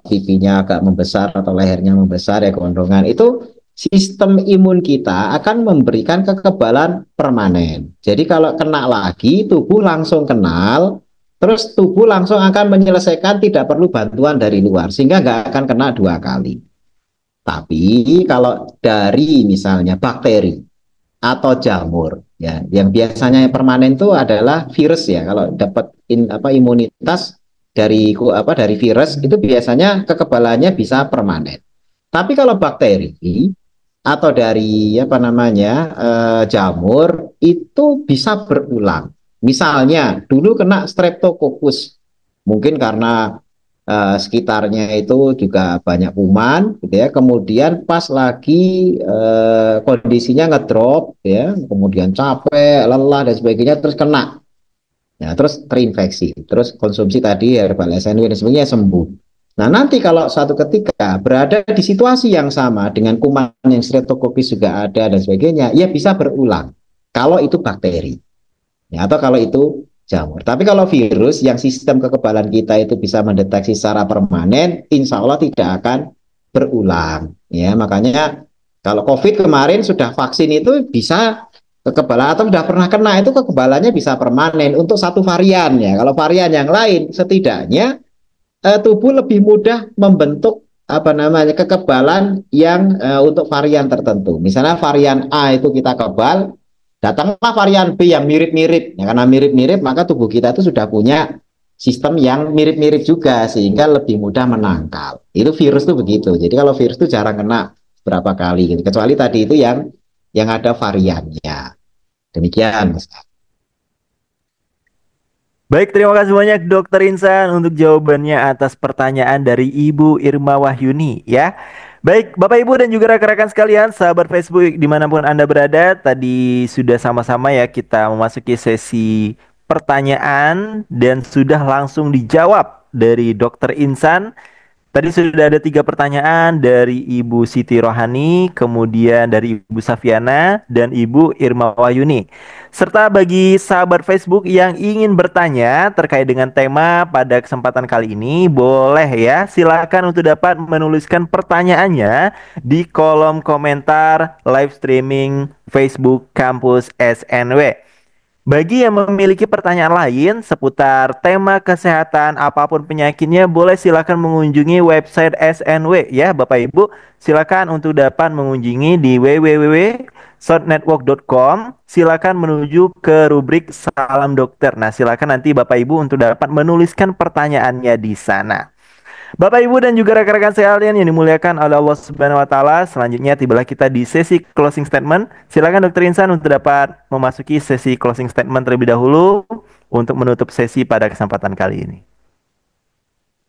pipinya agak membesar atau lehernya membesar ya gondongan, itu sistem imun kita akan memberikan kekebalan permanen. Jadi kalau kena lagi tubuh langsung kenal, terus tubuh langsung akan menyelesaikan, tidak perlu bantuan dari luar sehingga nggak akan kena dua kali. Tapi kalau dari misalnya bakteri atau jamur, ya, yang biasanya permanen itu adalah virus ya. Kalau dapat imunitas dari virus itu biasanya kekebalannya bisa permanen. Tapi kalau bakteri atau dari apa namanya jamur itu bisa berulang. Misalnya dulu kena streptococcus, mungkin karena sekitarnya itu juga banyak kuman gitu ya, kemudian pas lagi kondisinya ngedrop ya, kemudian capek lelah dan sebagainya, terus kena ya, terus terinfeksi, terus konsumsi tadi herbal SNW dan sebagainya sembuh. Nah nanti kalau suatu ketika berada di situasi yang sama dengan kuman yang streptococcus juga ada dan sebagainya, ya bisa berulang kalau itu bakteri ya, atau kalau itu jamur. Tapi kalau virus yang sistem kekebalan kita itu bisa mendeteksi secara permanen, insya Allah tidak akan berulang. Ya, makanya kalau COVID kemarin sudah vaksin itu bisa kekebalan, atau sudah pernah kena itu kekebalannya bisa permanen untuk satu varian ya. Kalau varian yang lain setidaknya tubuh lebih mudah membentuk apa namanya kekebalan yang untuk varian tertentu. Misalnya varian A itu kita kebal, datanglah varian B yang mirip-mirip. Ya, karena mirip-mirip maka tubuh kita itu sudah punya sistem yang mirip-mirip juga sehingga lebih mudah menangkal. Itu virus tuh begitu. Jadi kalau virus itu jarang kena berapa kali gitu. Kecuali tadi itu yang ada variannya. Demikian, Mas. Baik, terima kasih banyak Dokter Insan untuk jawabannya atas pertanyaan dari Ibu Irma Wahyuni ya. Baik, Bapak Ibu dan juga rekan-rekan sekalian, sahabat Facebook dimanapun Anda berada, tadi sudah sama-sama ya kita memasuki sesi pertanyaan dan sudah langsung dijawab dari Dokter Insan. Tadi sudah ada 3 pertanyaan dari Ibu Siti Rohani, kemudian dari Ibu Safiana, dan Ibu Irma Wahyuni. Serta bagi sahabat Facebook yang ingin bertanya terkait dengan tema pada kesempatan kali ini, boleh ya, silakan untuk dapat menuliskan pertanyaannya di kolom komentar live streaming Facebook Kampus SNW. Bagi yang memiliki pertanyaan lain seputar tema kesehatan apapun penyakitnya, boleh silakan mengunjungi website SNW ya Bapak Ibu. Silakan untuk dapat mengunjungi di www.shortnetwork.com. Silakan menuju ke rubrik Salam Dokter. Nah, silakan nanti Bapak Ibu untuk dapat menuliskan pertanyaannya di sana. Bapak Ibu dan juga rekan-rekan sekalian yang dimuliakan oleh Allah Subhanahu wa taala, selanjutnya tibalah kita di sesi closing statement. Silakan Dokter Insan untuk dapat memasuki sesi closing statement terlebih dahulu untuk menutup sesi pada kesempatan kali ini.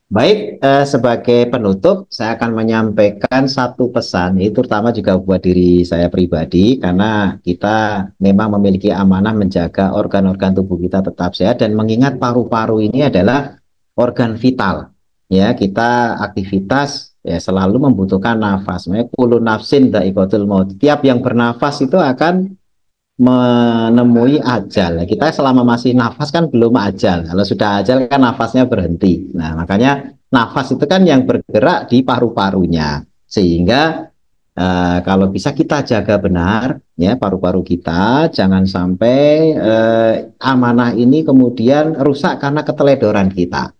Baik, sebagai penutup, saya akan menyampaikan satu pesan, itu terutama juga buat diri saya pribadi, karena kita memang memiliki amanah menjaga organ-organ tubuh kita tetap sehat, dan mengingat paru-paru ini adalah organ vital. Ya, kita aktivitas ya selalu membutuhkan nafas. Makanya kullu nafsin dha'iqatul maut. Tiap yang bernafas itu akan menemui ajal. Kita selama masih nafas kan belum ajal. Kalau sudah ajal kan nafasnya berhenti. Nah, makanya nafas itu kan yang bergerak di paru-parunya. Sehingga kalau bisa kita jaga benar ya paru-paru kita, jangan sampai amanah ini kemudian rusak karena keteledoran kita.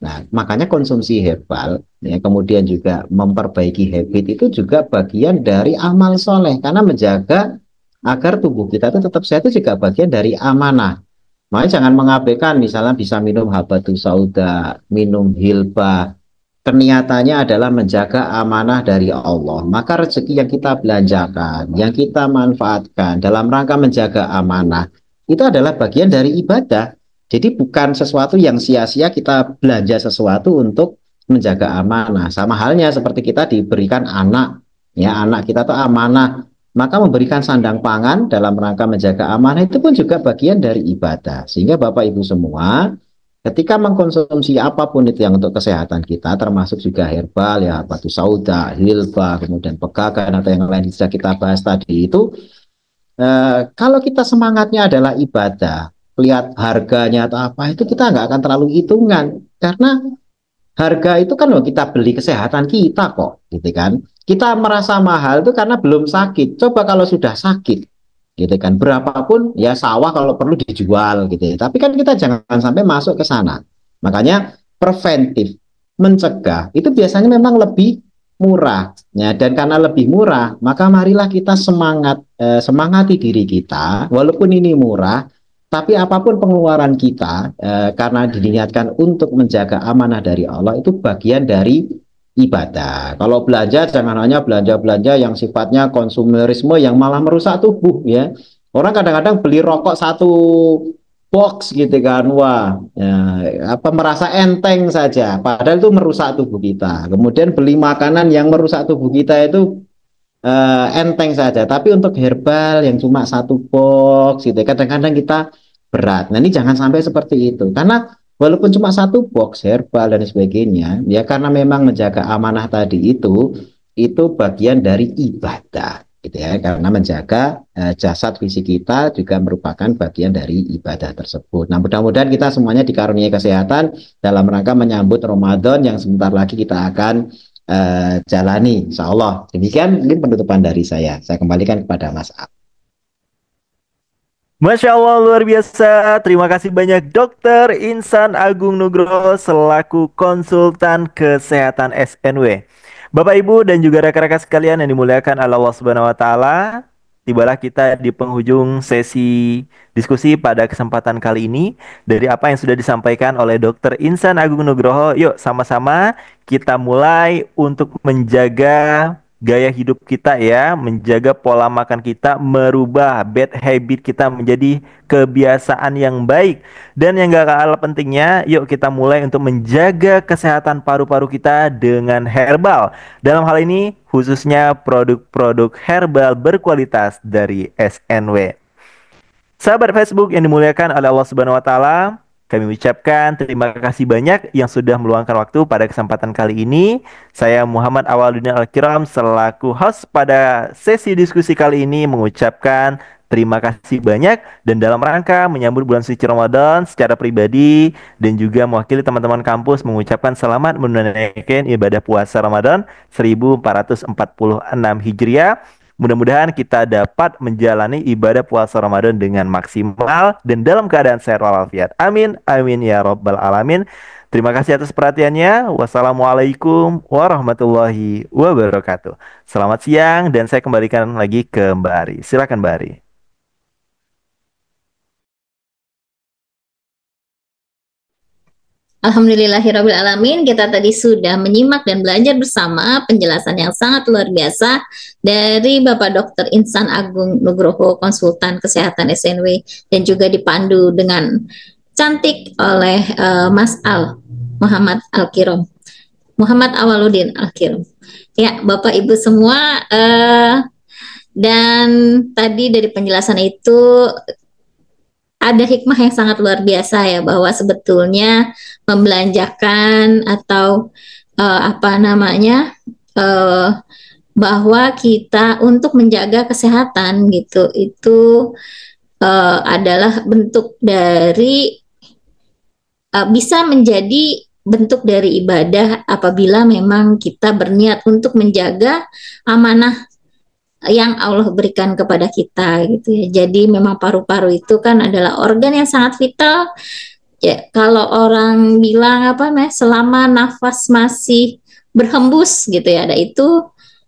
Nah, makanya konsumsi herbal ya, kemudian juga memperbaiki habit itu juga bagian dari amal soleh, karena menjaga agar tubuh kita itu tetap sehat itu juga bagian dari amanah. Makanya jangan mengabaikan, misalnya bisa minum habatus sauda, minum hilbah. Niatannya adalah menjaga amanah dari Allah. Maka rezeki yang kita belanjakan, yang kita manfaatkan dalam rangka menjaga amanah, itu adalah bagian dari ibadah. Jadi bukan sesuatu yang sia-sia kita belanja sesuatu untuk menjaga amanah. Sama halnya seperti kita diberikan anak, ya anak kita tuh amanah. Maka memberikan sandang pangan dalam rangka menjaga amanah itu pun juga bagian dari ibadah. Sehingga Bapak Ibu semua, ketika mengkonsumsi apapun itu yang untuk kesehatan kita, termasuk juga herbal, ya batu sauda, hilba, kemudian pegagan atau yang lain bisa kita bahas tadi itu, kalau kita semangatnya adalah ibadah, lihat harganya atau apa, itu kita nggak akan terlalu hitungan. Karena harga itu kan loh kita beli kesehatan kita kok, gitu kan. Kita merasa mahal itu karena belum sakit. Coba kalau sudah sakit, gitu kan. Berapapun ya sawah kalau perlu dijual, gitu ya. Tapi kan kita jangan sampai masuk ke sana. Makanya preventif, mencegah itu biasanya memang lebih murah, ya. Dan karena lebih murah, maka marilah kita semangati diri kita, walaupun ini murah. Tapi apapun pengeluaran kita, karena diniatkan untuk menjaga amanah dari Allah, itu bagian dari ibadah. Kalau belanja, jangan hanya belanja-belanja yang sifatnya konsumerisme yang malah merusak tubuh, ya. Orang kadang-kadang beli rokok satu box gitu kan, wah, ya, apa merasa enteng saja, padahal itu merusak tubuh kita. Kemudian beli makanan yang merusak tubuh kita itu enteng saja, tapi untuk herbal yang cuma satu box gitu kadang-kadang kita berat. Nah, ini jangan sampai seperti itu, karena walaupun cuma satu box herbal dan sebagainya, ya karena memang menjaga amanah tadi itu bagian dari ibadah gitu ya, karena menjaga jasad fisik kita juga merupakan bagian dari ibadah tersebut. Nah, mudah-mudahan kita semuanya dikaruniai kesehatan dalam rangka menyambut Ramadan yang sebentar lagi kita akan jalani, insya Allah. Demikian mungkin penutupan dari saya. Saya kembalikan kepada Mas Ab. Masya Allah, luar biasa. Terima kasih banyak Dokter Insan Agung Nugroho selaku konsultan kesehatan SNW. Bapak Ibu dan juga rekan-rekan sekalian yang dimuliakan Allah Subhanahu wa taala, tibalah kita di penghujung sesi diskusi pada kesempatan kali ini. Dari apa yang sudah disampaikan oleh Dokter Insan Agung Nugroho, yuk sama-sama kita mulai untuk menjaga gaya hidup kita ya, menjaga pola makan kita, merubah bad habit kita menjadi kebiasaan yang baik. Dan yang gak kalah pentingnya, yuk kita mulai untuk menjaga kesehatan paru-paru kita dengan herbal. Dalam hal ini khususnya produk-produk herbal berkualitas dari SNW. Sahabat Facebook yang dimuliakan oleh Allah Subhanahu wa taala, kami ucapkan terima kasih banyak yang sudah meluangkan waktu pada kesempatan kali ini. Saya Muhammad Awaludin Al-Kiram selaku host pada sesi diskusi kali ini mengucapkan terima kasih banyak dan dalam rangka menyambut bulan suci Ramadan secara pribadi dan juga mewakili teman-teman kampus mengucapkan selamat menunaikan ibadah puasa Ramadan 1446 Hijriah. Mudah-mudahan kita dapat menjalani ibadah puasa Ramadan dengan maksimal dan dalam keadaan sehat walafiat. Amin, amin ya robbal alamin. Terima kasih atas perhatiannya. Wassalamualaikum warahmatullahi wabarakatuh. Selamat siang dan saya kembalikan lagi ke Mbak Ari. Silakan Mbak Ari. Alhamdulillahirrabbilalamin, kita tadi sudah menyimak dan belajar bersama penjelasan yang sangat luar biasa dari Bapak Dr. Insan Agung Nugroho, konsultan kesehatan SNW, dan juga dipandu dengan cantik oleh Mas Muhammad Al-Kiram, Muhammad Awaludin Al-Kiram. Ya, Bapak Ibu semua, dan tadi dari penjelasan itu ada hikmah yang sangat luar biasa ya, bahwa sebetulnya membelanjakan atau apa namanya, bahwa kita untuk menjaga kesehatan gitu itu adalah bentuk dari bisa menjadi bentuk dari ibadah apabila memang kita berniat untuk menjaga amanah yang Allah berikan kepada kita gitu ya. Jadi memang paru-paru itu kan adalah organ yang sangat vital. Ya, kalau orang bilang apa selama nafas masih berhembus gitu ya, ada itu,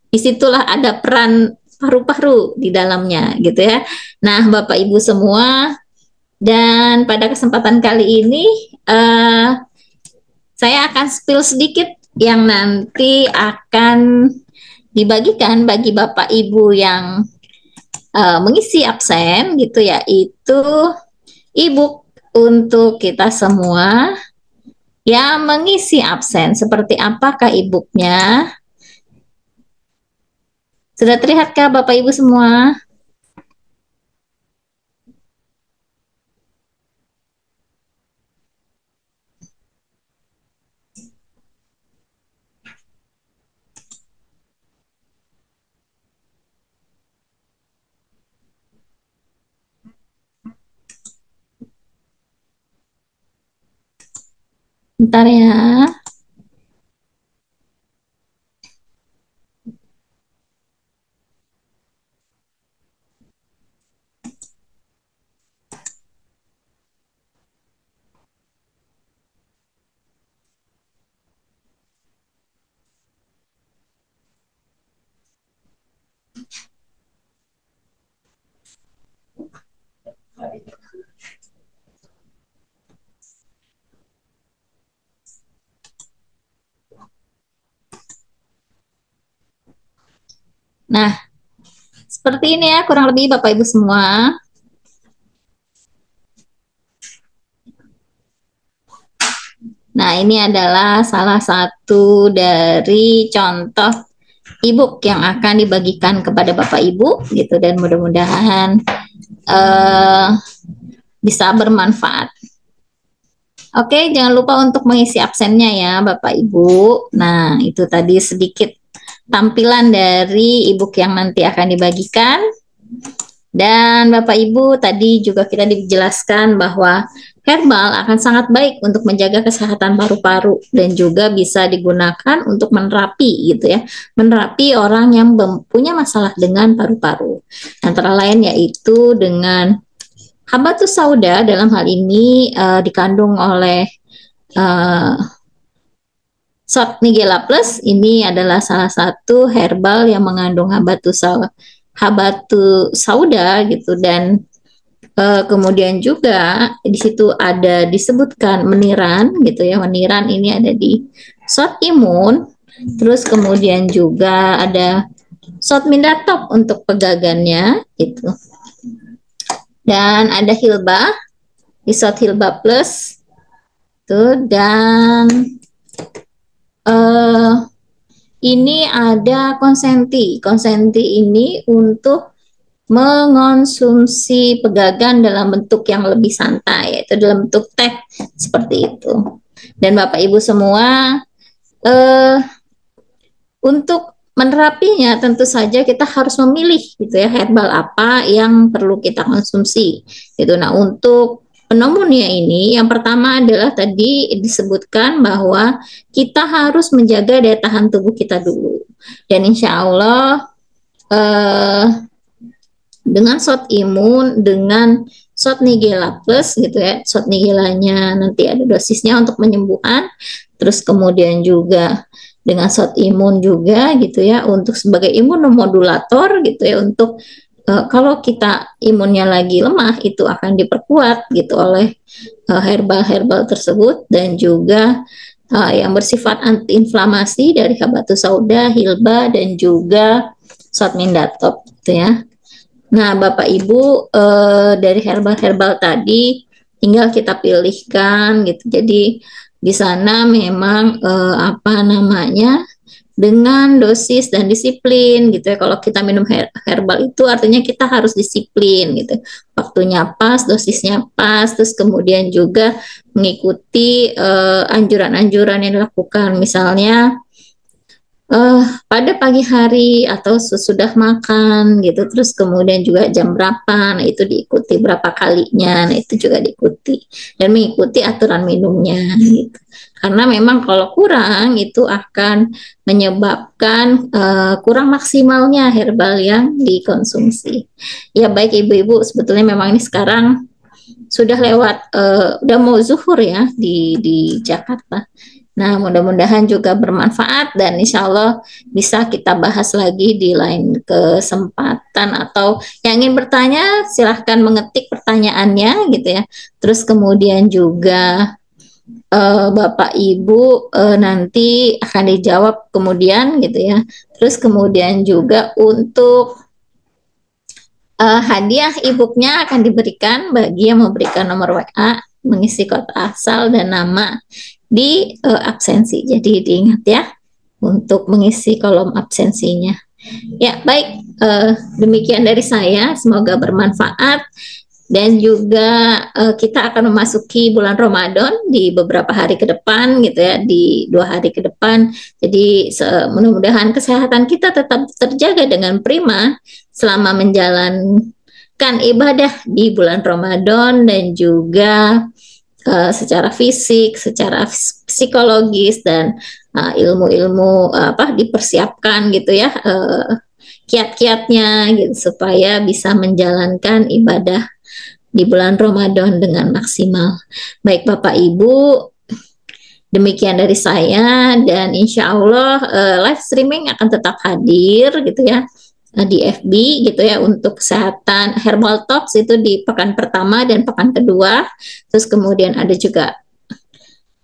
disitulah ada peran paru-paru di dalamnya gitu ya. Nah, Bapak Ibu semua, dan pada kesempatan kali ini saya akan spill sedikit yang nanti akan dibagikan bagi Bapak Ibu yang mengisi absen gitu ya, itu e-book untuk kita semua yang mengisi absen. Seperti apakah e-booknya? Sudah terlihatkah Bapak Ibu semua? Bentar ya. Nah, seperti ini ya kurang lebih Bapak Ibu semua. Nah, ini adalah salah satu dari contoh e-book yang akan dibagikan kepada Bapak Ibu gitu, dan mudah-mudahan bisa bermanfaat. Oke, jangan lupa untuk mengisi absennya ya Bapak Ibu. Nah, itu tadi sedikit tampilan dari e-book yang nanti akan dibagikan. Dan Bapak Ibu, tadi juga kita dijelaskan bahwa herbal akan sangat baik untuk menjaga kesehatan paru-paru dan juga bisa digunakan untuk menerapi gitu ya. Menerapi orang yang punya masalah dengan paru-paru. Antara lain yaitu dengan Habatus Sauda, dalam hal ini dikandung oleh Shot Nigella Plus. Ini adalah salah satu herbal yang mengandung Habatus Sauda gitu, dan kemudian juga di situ ada disebutkan meniran gitu ya. Meniran ini ada di Shot Imun, terus kemudian juga ada Shot Mindatop untuk pegagannya gitu. Dan ada Hilba, di Shot Hilba Plus tuh, dan ini ada Konsenti. Konsenti ini untuk mengonsumsi pegagan dalam bentuk yang lebih santai, yaitu dalam bentuk teh seperti itu. Dan Bapak Ibu semua, untuk menerapinya tentu saja kita harus memilih gitu ya, herbal apa yang perlu kita konsumsi gitu. Nah, untuk pneumonia ini yang pertama adalah tadi disebutkan bahwa kita harus menjaga daya tahan tubuh kita dulu, dan insya Allah dengan shot imun, dengan shot Nigella plus gitu ya, shot Nigellanya nanti ada dosisnya untuk penyembuhan, terus kemudian juga dengan shot imun juga gitu ya, untuk sebagai imunomodulator gitu ya, untuk kalau kita imunnya lagi lemah itu akan diperkuat gitu oleh herbal-herbal tersebut, dan juga yang bersifat antiinflamasi dari habatus sauda, hilba, dan juga shot mindatop gitu ya. Nah, Bapak Ibu, dari herbal-herbal tadi tinggal kita pilihkan gitu. Jadi di sana memang dengan dosis dan disiplin gitu ya. Kalau kita minum herbal itu artinya kita harus disiplin gitu. Waktunya pas, dosisnya pas, terus kemudian juga mengikuti anjuran-anjuran yang dilakukan. Misalnya pada pagi hari atau sesudah makan gitu, terus kemudian juga jam berapa, nah itu diikuti, berapa kalinya, nah itu juga diikuti, dan mengikuti aturan minumnya gitu. Karena memang kalau kurang itu akan menyebabkan kurang maksimalnya herbal yang dikonsumsi. Ya baik Ibu-ibu, sebetulnya memang ini sekarang sudah lewat, udah mau zuhur ya di Jakarta. Nah, mudah-mudahan juga bermanfaat, dan insya Allah bisa kita bahas lagi di lain kesempatan, atau yang ingin bertanya silahkan mengetik pertanyaannya gitu ya. Terus kemudian juga Bapak Ibu nanti akan dijawab kemudian gitu ya. Terus kemudian juga untuk hadiah e-booknya akan diberikan bagi yang memberikan nomor WA, mengisi kota asal dan nama di absensi. Jadi diingat ya untuk mengisi kolom absensinya. Ya baik, demikian dari saya, semoga bermanfaat, dan juga kita akan memasuki bulan Ramadan di beberapa hari ke depan gitu ya, di 2 hari ke depan. Jadi mudah-mudahan kesehatan kita tetap terjaga dengan prima selama menjalankan ibadah di bulan Ramadan, dan juga secara fisik, secara psikologis, dan ilmu-ilmu dipersiapkan gitu ya, kiat-kiatnya gitu, supaya bisa menjalankan ibadah di bulan Ramadan dengan maksimal. Baik Bapak Ibu, demikian dari saya, dan insya Allah live streaming akan tetap hadir gitu ya di FB gitu ya, untuk kesehatan Herbal Talks itu di pekan pertama dan pekan kedua. Terus kemudian ada juga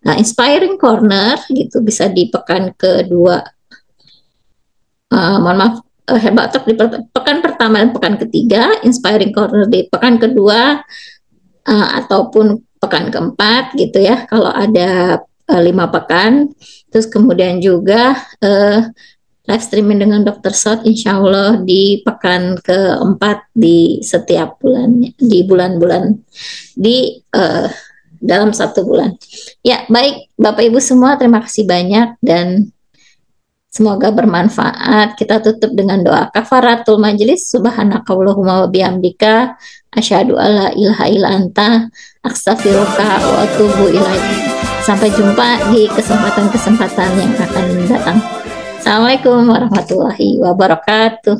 Inspiring Corner gitu, bisa di pekan kedua, Herbal Talk di pekan pertama dan pekan ketiga, Inspiring Corner di pekan kedua ataupun pekan keempat gitu ya, kalau ada 5 pekan. Terus kemudian juga live streaming dengan Dr. Shot insya Allah di pekan keempat di setiap bulannya, di bulan-bulan dalam 1 bulan. Ya baik Bapak Ibu semua, terima kasih banyak dan semoga bermanfaat. Kita tutup dengan doa kafaratul majelis. Subhanakallahumma wa bihamdika asyhadu alla ilaha illa anta astaghfiruka wa atubu ilaik. Sampai jumpa di kesempatan-kesempatan yang akan datang. Assalamualaikum warahmatullahi wabarakatuh.